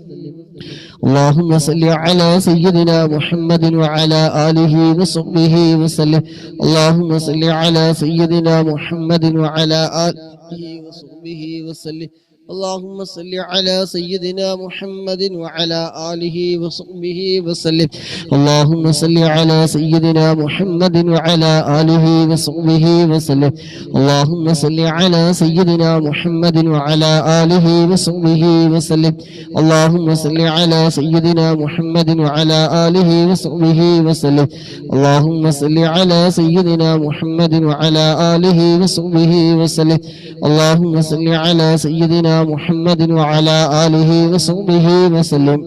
اللهم صل على سيدنا محمد وعلى آله وصحبه وسلم اللهم صل على سيدنا محمد وعلى آله وصحبه وسلم اللهم صل على سيدنا محمد وعلى آله وصحبه وسلم اللهم صل على سيدنا محمد وعلى آله وصحبه وسلم اللهم صل على سيدنا محمد وعلى آله وصحبه وسلم اللهم صل على سيدنا محمد وعلى آله وصحبه وسلم اللهم صل على سيدنا محمد وعلى آله وصحبه وسلم اللهم صل على سيدنا محمد وعلى آله وصحبه وسلم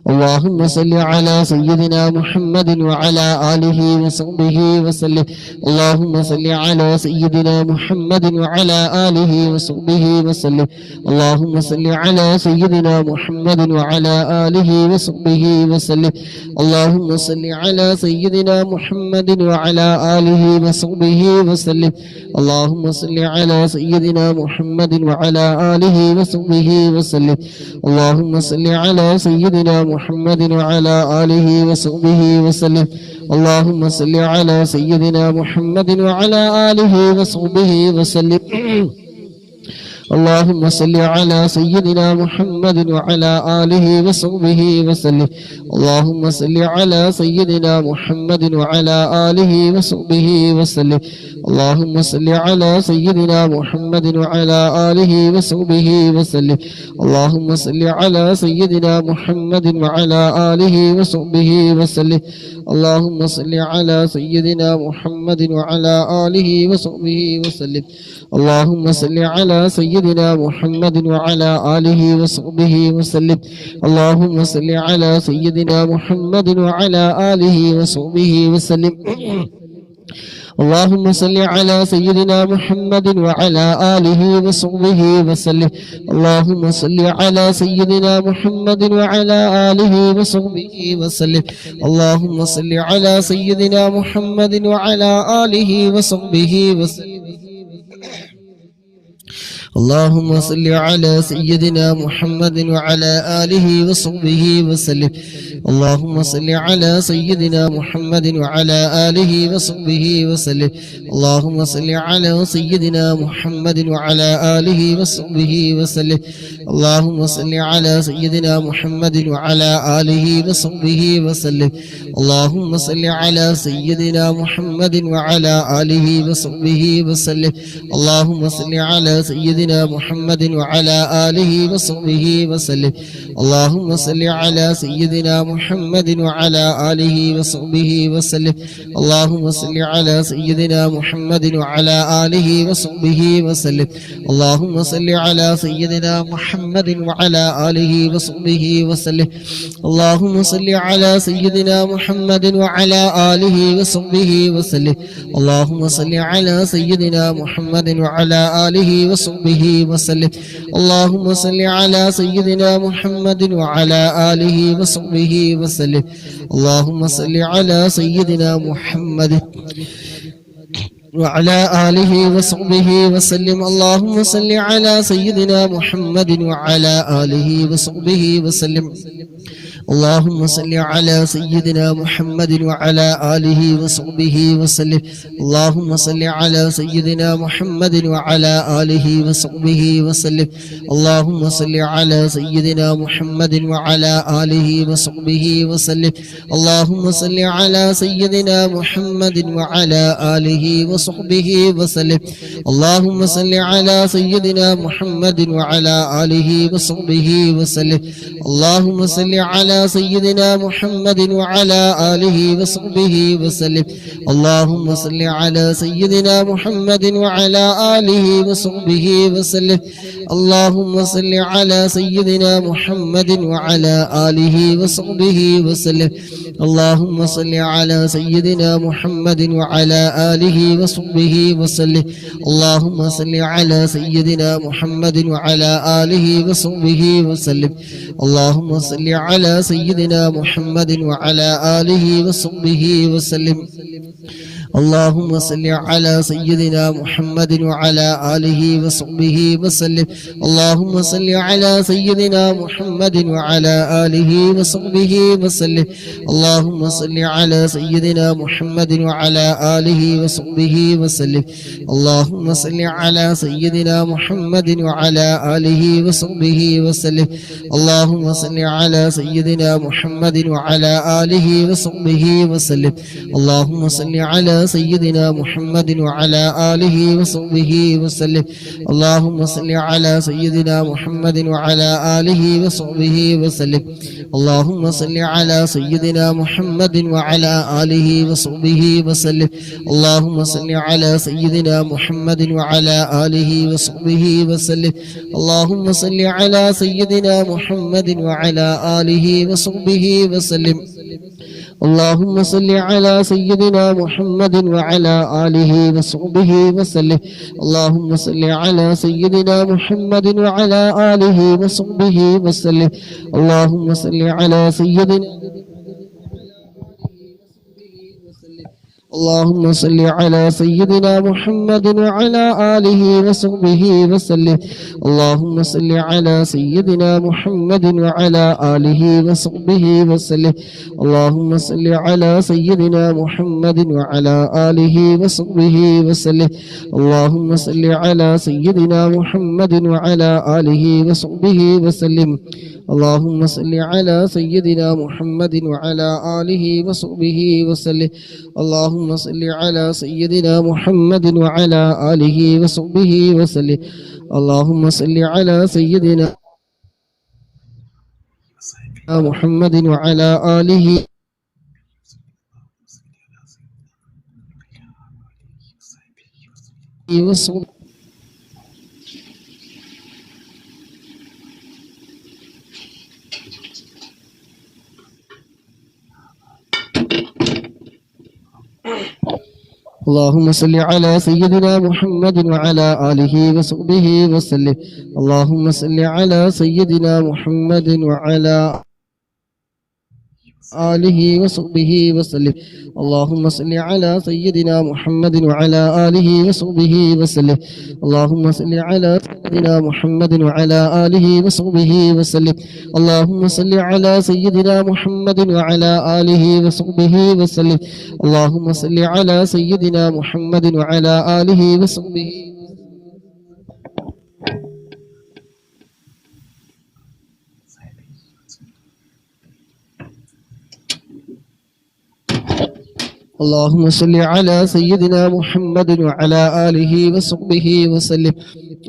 اللهم صل على سيدنا محمد وعلى آله وصحبه وسلم اللهم صل على سيدنا محمد وعلى آله وصحبه وسلم اللهم صل على سيدنا محمد وعلى آله وصحبه وسلم اللهم صل على سيدنا محمد وعلى آله وصحبه وسلم اللهم صل على سيدنا محمد وعلى آله وصحبه وسلم اللهم صل على سيدنا محمد وعلى آله وصحبه وسلم اللهم صل على سيدنا محمد وعلى آله وصحبه وسلم اللهم صل على سيدنا محمد وعلى آله وصحبه وسلم اللهم صل على سيدنا محمد وعلى آله وصحبه وسلم اللهم صل على سيدنا محمد وعلى آله وصحبه وسلم اللهم صل على سيدنا محمد وعلى آله وصحبه وسلم اللهم صل على سيدنا محمد وعلى آله وصحبه وسلم اللهم صل على سيدنا محمد وعلى آله وصحبه وسلم اللهم صل على سيدنا محمد وعلى آله وصحبه وسلم اللهم صل على سيدنا محمد وعلى آله وصحبه وسلم اللهم صل على سيدنا محمد وعلى آله وصحبه وسلم اللهم صل على سيدنا محمد وعلى آله وصحبه وسلم اللهم صل على سيدنا محمد وعلى آله وصحبه وسلم اللهم صل على سيدنا محمد وعلى آله وصحبه وسلم اللهم صل على سيدنا محمد وعلى آله وصحبه وسلم اللهم صل على سيدنا محمد وعلى آله وصحبه وسلم اللهم صل على سيدنا محمد وعلى آله وصحبه وسلم اللهم صل على سيدنا محمد وعلى آله وصحبه وسلم اللهم صل على سيدنا محمد وعلى آله وصحبه وسلم اللهم صل على سيدنا محمد وعلى آله وصحبه وسلم اللهم صل على سيدنا محمد وعلى آله وصحبه وسلم اللهم صل على سيدنا محمد وعلى آله وصحبه وسلم اللهم صل على سيدنا محمد وعلى آله وصحبه وسلم اللهم صل على سيدنا محمد وعلى آله وصحبه وسلم اللهم صل على سيدنا محمد وعلى آله وصحبه وسلم اللهم صل على سيدنا محمد وعلى آله وصحبه وسلم اللهم صل على سيدنا محمد وعلى آله وصحبه وسلم اللهم صل على سيدنا محمد وعلى آله وصحبه وسلم اللهم صل على سيدنا محمد وعلى آله وصحبه وسلم اللهم صل على سيدنا محمد وعلى آله وصحبه وسلم اللهم صل على سيدنا محمد وعلى آله وصحبه وسلم اللهم صل على سيدنا محمد وعلى آله وصحبه وسلم اللهم صل على سيدنا محمد وعلى آله وصحبه وسلم اللهم صل على سيدنا محمد وعلى آله وصحبه وسلم اللهم صل على سيدنا محمد وعلى آله وصحبه وسلم اللهم صل على سيدنا محمد وعلى آله وصحبه وسلم اللهم صل على سيدنا محمد وعلى آله وصحبه وسلم اللهم صل على سيدنا محمد وعلى آله وصحبه وسلم اللهم صل على سيدنا محمد وعلى آله وصحبه وسلم اللهم صل على سيدنا محمد وعلى آله وصحبه وسلم اللهم صل على سيدنا محمد وعلى آله وصحبه وسلم اللهم صل على سيدنا محمد وعلى آله وصحبه وسلم اللهم صل على سيدنا محمد وعلى آله وصحبه وسلم اللهم صل على سيدنا محمد وعلى آله وصحبه وسلم اللهم صل على سيدنا محمد وعلى آله وصحبه وسلم اللهم صل على سيدنا محمد وعلى آله وصحبه وسلم اللهم صل على سيدنا محمد وعلى آله وصحبه وسلم اللهم صل على سيدنا محمد وعلى آله وصحبه وسلم اللهم صل على سيدنا محمد وعلى آله وصحبه وسلم اللهم صل على سيدنا اللهم صل على سيدنا محمد وعلى آله وصحبه وسلم اللهم صل على سيدنا محمد وعلى آله وصحبه وسلم اللهم صل على سيدنا محمد وعلى آله وصحبه وسلم اللهم صل على سيدنا محمد وعلى آله وصحبه وسلم اللهم صل على سيدنا محمد وعلى آله وصحبه وسلم اللهم صل على سيدنا محمد وعلى آله وصحبه وسلم اللهم صل على سيدنا محمد وعلى آله وصحبه اللهم صل على سيدنا محمد وعلى آله وصحبه وسلم اللهم صل على سيدنا محمد وعلى آله وصحبه وسلم اللهم صل على سيدنا محمد وعلى آله وصحبه وسلم اللهم صل على سيدنا محمد وعلى آله وصحبه وسلم اللهم صل على سيدنا محمد وعلى آله وصحبه وسلم اللهم صل على سيدنا محمد وعلى آله وصحبه اللهم صل على سيدنا محمد وعلى آله وصحبه وسلم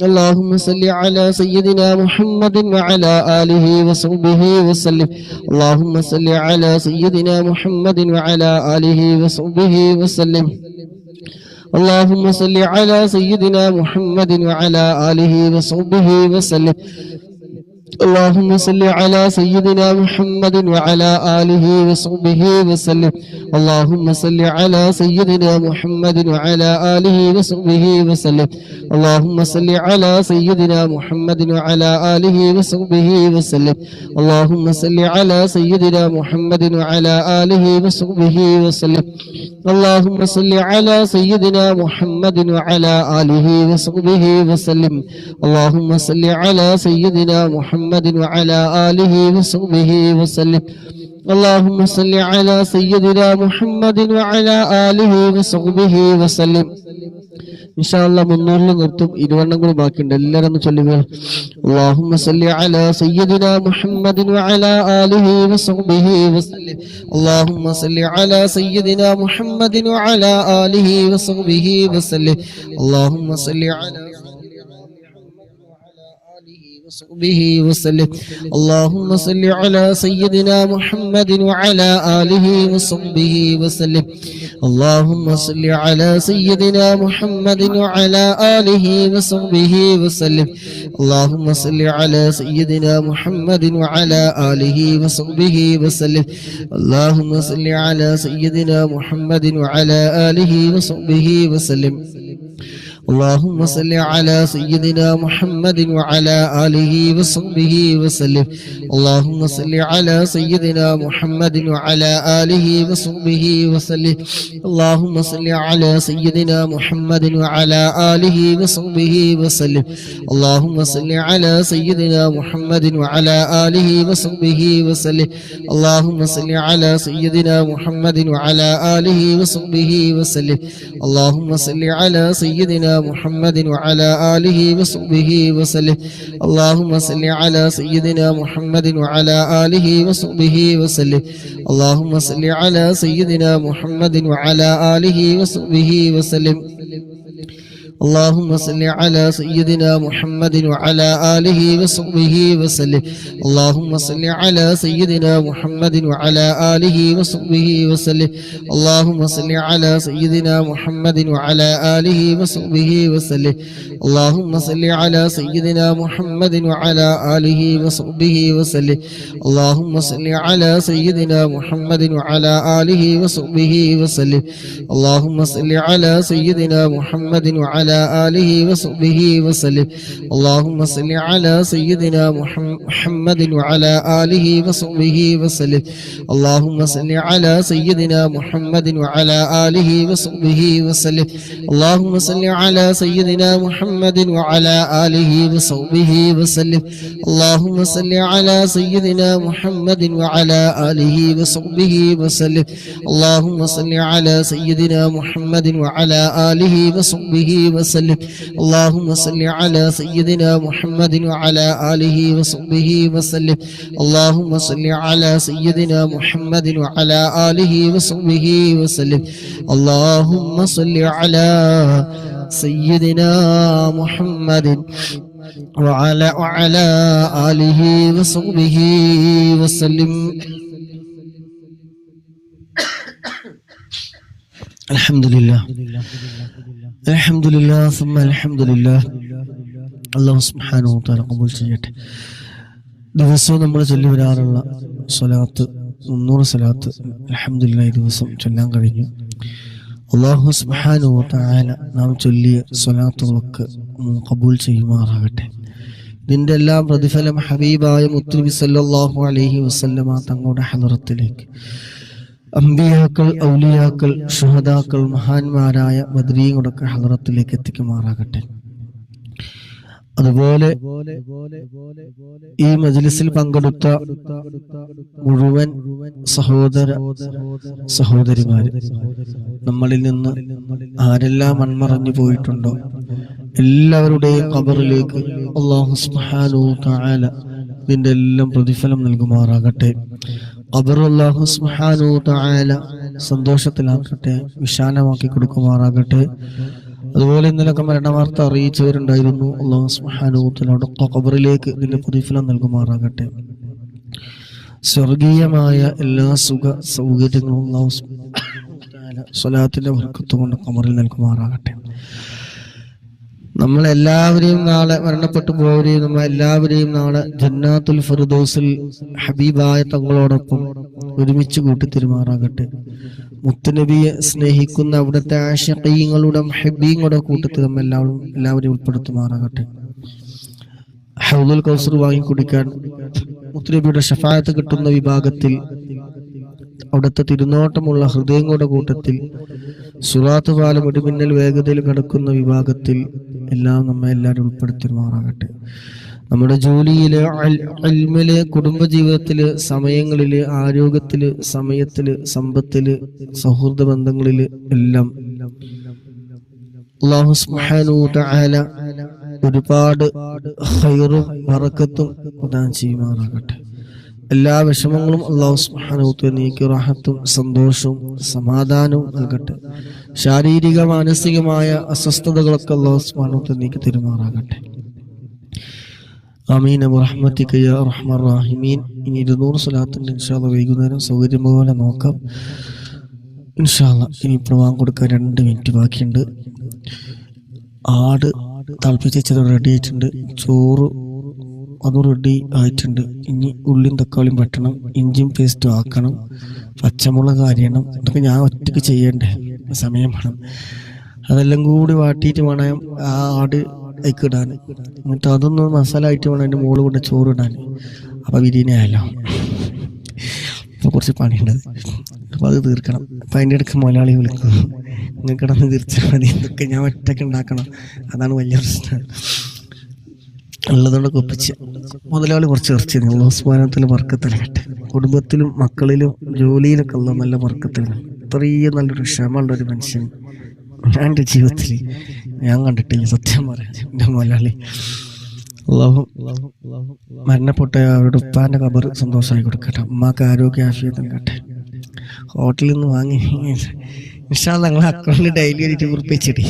اللهم صل على سيدنا محمد وعلى آله وصحبه وسلم اللهم صل على سيدنا محمد وعلى آله وصحبه وسلم اللهم صل على سيدنا محمد وعلى آله وصحبه وسلم اللهم صل على سيدنا محمد وعلى آله وصحبه وسلم اللهم صل على سيدنا محمد وعلى آله وصحبه وسلم اللهم صل على سيدنا محمد وعلى آله وصحبه وسلم اللهم صل على سيدنا محمد وعلى آله وصحبه وسلم اللهم صل على سيدنا محمد وعلى آله وصحبه وسلم اللهم صل على سيدنا محمد وعلى آله وصحبه وسلم اللهم صل على سيدنا محمد وعلى آله وصحبه وسلم إن شاء الله من نور لنرتب إدوانا نقول باكين دليل نصلي اللهم صل على سيدنا محمد وعلى آله وصحبه وسلم اللهم صل على سيدنا محمد وعلى آله وصحبه وسلم اللهم صل على وصحبه وسلم اللهم صل على سيدنا محمد وعلى آله وصحبه وسلم اللهم صل على سيدنا محمد وعلى آله وصحبه وسلم اللهم صل على سيدنا محمد وعلى آله وصحبه وسلم اللهم صل على سيدنا محمد وعلى آله وصحبه وسلم اللهم صل على سيدنا محمد وعلى آله وصحبه وسلم اللهم صل على سيدنا محمد وعلى آله وصحبه وسلم اللهم صل على سيدنا محمد وعلى آله وصحبه وسلم اللهم صل على سيدنا محمد وعلى آله وصحبه وسلم اللهم صل على سيدنا محمد وعلى آله وصحبه وسلم اللهم صل على سيدنا محمد وعلى آله وصحبه وسلم اللهم صل على سيدنا محمد وعلى آله وصحبه وسلم اللهم صل على سيدنا محمد وعلى آله وصحبه وسلم اللهم صل على سيدنا محمد وعلى آله وصحبه وسلم اللهم صل على سيدنا محمد وعلى آله وصحبه وسلم اللهم صل على سيدنا محمد وعلى آله وصحبه وسلم اللهم صل على سيدنا محمد وعلى آله وصحبه وسلم اللهم صل على سيدنا محمد وعلى آله وصحبه وسلم اللهم صل على سيدنا محمد وعلى آله وصحبه وسلم اللهم صل على سيدنا محمد وعلى آله وصحبه وسلم اللهم صل على سيدنا محمد وعلى آله وصحبه وسلم اللهم صل على سيدنا محمد وعلى آله وصحبه وسلم اللهم صل على سيدنا محمد وعلى آله وصحبه وسلم اللهم صل على سيدنا محمد وعلى آله وصحبه وسلم اللهم صل على سيدنا محمد وعلى آله وصحبه وسلم اللهم صل على سيدنا محمد وعلى آله وصحبه وسلم اللهم صل على سيدنا محمد وعلى آله وصحبه وسلم. الحمدلله الحمدلله ثم الحمدلله. അല്ലാഹു സുബ്ഹാനഹു വ തആല ഖബൂൽ ചെയ്യട്ടെ. ദിവസവും നമ്മൾ ചൊല്ലി വരാറുള്ള സ്വലാത്ത് 300 സ്വലാത്ത് അൽഹംദുലില്ലാഹ് ദിവസം ചൊല്ലാൻ കഴിഞ്ഞു. അല്ലാഹു സുബ്ഹാനഹു വ തആല നാം ചൊല്ലിയ സ്വലാത്തുകളൊക്കെ ഖബൂൽ ചെയ്യുമാറാകട്ടെ. ഇതിന്റെ എല്ലാം പ്രതിഫലം ഹബീബായ മുത്തുനബി സല്ലല്ലാഹു അലൈഹി വസല്ലമ തങ്ങളുടെ ഹളറത്തിലേക്ക് അമ്പിയാക്കൾ, ഔലിയാക്കൾ, ശുഹദാക്കൾ, മഹാന്മാരായ ബദ്രീങ്ങളുടെ ഹളറത്തിലേക്ക് എത്തിക്കുമാറാകട്ടെ. അതുപോലെ ഈ മജ്ലിസിൽ പങ്കെടുത്ത മുഴുവൻ സഹോദര സഹോദരിമാര്, നമ്മളിൽ നിന്ന് ആരെല്ലാം മൺമറഞ്ഞു പോയിട്ടുണ്ടോ എല്ലാവരുടെയും ഖബറിലേക്ക് അല്ലാഹു സുബ്ഹാനഹു വ തആല ഇതിന്റെ എല്ലാം പ്രതിഫലം നൽകുമാറാകട്ടെ. ഖബർ അല്ലാഹു സുബ്ഹാനഹു വ തആല സന്തോഷത്തിലാക്കട്ടെ, വിശാലമാക്കി കൊടുക്കുമാറാകട്ടെ. അതുപോലെ ഇന്നലൊക്കെ മരണവാർത്ത അറിയിച്ചവരുണ്ടായിരുന്നു. അല്ലാഹു സുബ്ഹാനഹു വ തആല ഖബറിലേക്ക് ഇതിന്റെ പ്രതിഫലം നൽകുമാറാകട്ടെ. സ്വർഗീയമായ എല്ലാ സുഖ സൗകര്യങ്ങളും അല്ലാഹു സുബ്ഹാനഹു വ തആല സ്വലാത്തിന്റെ ബർക്കത്ത് കൊണ്ട് ഖബറിൽ നൽകുമാറാകട്ടെ. നമ്മളെല്ലാവരെയും നാളെ മരണപ്പെട്ടു പോയവരെയും നമ്മളെല്ലാവരെയും നാളെ ജന്നാത്തുൽ ഫിർദൗസിൽ ഹബീബായ തങ്ങളോടൊപ്പം ഒരുമിച്ച് കൂട്ടിത്തരുമാറാകട്ടെ. മുത്തുനബിയെ സ്നേഹിക്കുന്ന അവിടുത്തെ ആശിഖീങ്ങളുടെ മുഹബ്ബീങ്ങളുടെ കൂട്ടത്തിൽ എല്ലാവരെയും ഉൾപ്പെടുത്തുമാറാകട്ടെ. ഹൗദുൽ കൗസർ വാങ്ങി കുടിക്കാൻ മുത്തുനബിയുടെ ശഫാഅത്ത് കിട്ടുന്ന വിഭാഗത്തിൽ, അവിടുത്തെ തിരുനോട്ടമുള്ള ഹൃദയങ്ങളുടെ കൂട്ടത്തിൽ, സുറാത്ത് പാലം ഇടിമിന്നൽ വേഗതയിൽ കടക്കുന്ന വിഭാഗത്തിൽ എല്ലാം നമ്മെ എല്ലാവരും ഉൾപ്പെടുത്തുമാറാകട്ടെ. നമ്മുടെ ജോലിയില്, ഇൽമില്, കുടുംബജീവിതത്തില്, സമയങ്ങളില്, ആരോഗ്യത്തില്, സമയത്തില്, സമ്പത്തില്, സൗഹൃദ ബന്ധങ്ങളില് എല്ലാം അല്ലാഹു സുബ്ഹാനഹു വ തആല ഒരുപാട് ഖൈറും ബറക്കത്തും പ്രദാനം ചെയ്യുമാറാകട്ടെ. എല്ലാ വിഷമങ്ങളും അല്ലാഹു സുബ്ഹാനഹു വ തആല നീക്കി റാഹത്തും സന്തോഷവും സമാധാനവും നൽകട്ടെ. ശാരീരിക മാനസികമായ അസ്വസ്ഥതകളൊക്കെ അല്ലാഹു സുബ്ഹാനഹു വ തആല നീക്കി തരുമാറാകട്ടെ. ആമീൻ ബിറഹ്മതിക യാ അർഹമർ റഹീമീൻ. ഇനി 200 സ്വലാത്തിന്റെ ഇൻഷാ അല്ലാഹ് വൈകുന്നേരം സൗകര്യം പോലെ നോക്കാം ഇൻഷാ അല്ലാഹ്. ഇനി പ്രവാഹം കൊടുക്കാൻ 2 മിനിറ്റ് ബാക്കിയുണ്ട്. ആട് തിളപ്പിച്ചത് റെഡി ആയിട്ടുണ്ട്. ചോറ് അത് റെഡി ആയിട്ടുണ്ട്. ഇനി ഉള്ളിയും തക്കാളിയും വെട്ടണം, ഇഞ്ചിയും പേസ്റ്റും ആക്കണം, പച്ചമുളക് അരിയണം. ഇതൊക്കെ ഞാൻ ഒറ്റയ്ക്ക് ചെയ്യണ്ടേ, സമയം വേണം. അതെല്ലാം കൂടി വാട്ടിയിട്ട് വേണം ആ ആട് അതിലേക്ക് ഇടാൻ. എന്നിട്ട് അതൊന്ന് മസാല ആയിട്ട് വേണം അതിൻ്റെ മുകളിൽ കൊണ്ട് ചോറ് ഇടാൻ. അപ്പം ബിരിയാണി ആയല്ലോ. അപ്പോൾ കുറച്ച് പണിയുണ്ട്, അപ്പം അത് തീർക്കണം. അപ്പം അതിൻ്റെ ഇടയ്ക്ക് മലയാളി വിളിക്കും, നിങ്ങൾക്ക് കിടന്ന് തീർച്ചാൽ മതി, ഇതൊക്കെ ഞാൻ ഒറ്റയ്ക്ക് ഉണ്ടാക്കണം. അതാണ് വലിയ പ്രശ്നം. ഉള്ളതുകൊണ്ട് ഒപ്പിച്ച് മുതലാളി കുറച്ച് ഇറച്ചി ഉസ്മാനത്തിൽ വർക്കത്തിലാകട്ടെ. കുടുംബത്തിലും മക്കളിലും ജോലിയിലൊക്കെ ഉള്ള നല്ല വർക്കത്തിലാണ്. ഇത്രയും നല്ലൊരു ക്ഷമയുള്ളൊരു മനുഷ്യൻ ഞാൻ എൻ്റെ ജീവിതത്തിൽ ഞാൻ കണ്ടിട്ടില്ല, സത്യം പറയാം. എൻ്റെ മുതലാളി അല്ലാഹു മരണപ്പെട്ട അവരുടെ ഉപ്പാൻ്റെ ഖബർ സന്തോഷമായി കൊടുക്കട്ടെ. ഉമ്മാക്ക് ആരോഗ്യ ആഫിയത്ത് നൽകട്ടെ. ഹോട്ടലിൽ നിന്ന് വാങ്ങി ഇൻഷാ അല്ലാഹ് ഞങ്ങളെ അക്കൗണ്ടിൽ ഡെയിലി ഒരു 20 ഉറുപ്പിക വെച്ചിട്ട്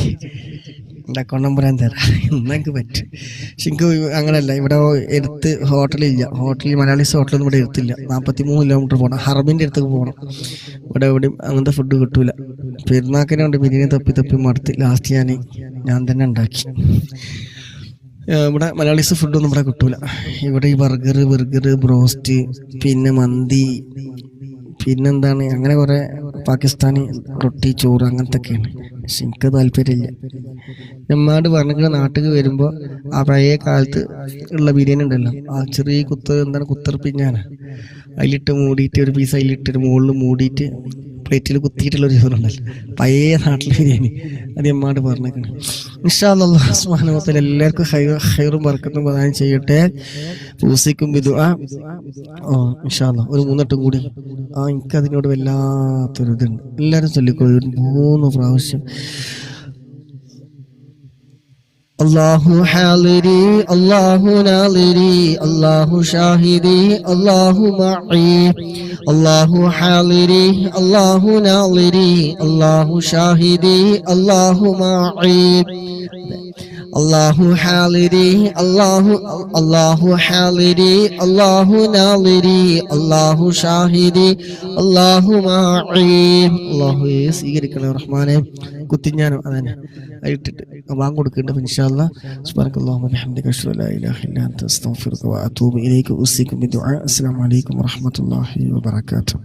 എൻ്റെ അക്കൗണ്ട് നമ്പർ ഞാൻ തരാം, എന്നൊക്കെ പറ്റും. പക്ഷെ എനിക്ക് അങ്ങനെയല്ല, ഇവിടെ എടുത്ത് ഹോട്ടലില്ല, മലയാളീസ് ഹോട്ടലൊന്നും ഇവിടെ എടുത്തില്ല. 43 കിലോമീറ്റർ പോകണം, ഹറമിൻ്റെ അടുത്തേക്ക് പോകണം. ഇവിടെ എവിടെയും അങ്ങനത്തെ ഫുഡ് കിട്ടൂല. പെരുന്നാക്കിനെ കൊണ്ട് ബിരിയാണി തപ്പി മടുത്ത് ലാസ്റ്റ് ഞാൻ തന്നെ ഉണ്ടാക്കി. ഇവിടെ മലയാളീസ് ഫുഡൊന്നും ഇവിടെ കിട്ടൂല. ഇവിടെ ഈ ബർഗർ, ബ്രോസ്റ്റ്, പിന്നെ മന്തി, പിന്നെന്താണ് അങ്ങനെ കുറെ പാകിസ്ഥാനി റൊട്ടി, ചോറ് അങ്ങനത്തെ ഒക്കെയാണ്. പക്ഷെ എനിക്ക് താല്പര്യമില്ല. നമ്മാട് പറഞ്ഞിട്ട് നാട്ടിൽ വരുമ്പോൾ ആ പഴയ കാലത്ത് ഉള്ള ബിരിയാണി ഉണ്ടല്ലോ, ആ ചെറിയ കുത്തർപ്പിഞ്ഞാണ്, അതിലിട്ട് മൂടിയിട്ട് ഒരു പീസ് അതിലിട്ടൊരു മുകളിൽ മൂടിയിട്ട് പ്ലേറ്റിൽ കുത്തിയിട്ടുള്ളൊരു ചോറുണ്ടല്ലോ, പഴയ നാട്ടിലെ ബിരിയാണി. അത് നമ്മാട് പറഞ്ഞേക്കാണ്. ഇൻഷാ അല്ലാഹ് സുബ്ഹാനഹു വ തആല എല്ലാവർക്കും ഖൈറും ബർക്കത്തും പ്രദാനം ചെയ്യട്ടെ. പൂസിക്കും ബിദുആ. ഇൻഷാ അല്ലാഹ് ഒരു 3 വട്ടം കൂടി. എനിക്കതിനോട് വല്ലാത്തൊരു ഇതുണ്ട്. എല്ലാവരും ചൊല്ലിക്കോളൂ 3 പ്രാവശ്യം. അല്ലാഹു ഹാളിരി, അല്ലാഹു നാളിരി, അല്ലാഹു ഷാഹിദി, അല്ലാഹു മഈ. അല്ലാഹു ഹാളിരി, അല്ലാഹു നാളിരി, അല്ലാഹു ഷാഹിദി, അല്ലാഹു മഈ. അല്ലാഹു ഹാളിരി, അല്ലാഹു ഹാളിരി, അല്ലാഹു നാളിരി, അല്ലാഹു ഷാഹിദി, അല്ലാഹു മഈ. അല്ലാഹുവേ സ്വീകരിക്കണേ റഹ്മാനെ. കുത്തിഞ്ഞാനോ അതന്നെ ഇട്ടിട്ട് വാങ്ങ് കൊടുക്കുന്നുണ്ട്. ഇൻഷാ അല്ലാഹ് സുബ്ഹാനക്കല്ലാഹുമ്മ വബിഹംദിക അശ്ഹദു അല്ലാ ഇലാഹ ഇല്ലാ അൻത അസ്തഗ്ഫിറുക വഅതൂബു ഇലൈക. ഉസീകും ബിദുആ. അസ്സലാമു അലൈക്കും വറഹ്മത്തുള്ളാഹി വബറകാതുഹു.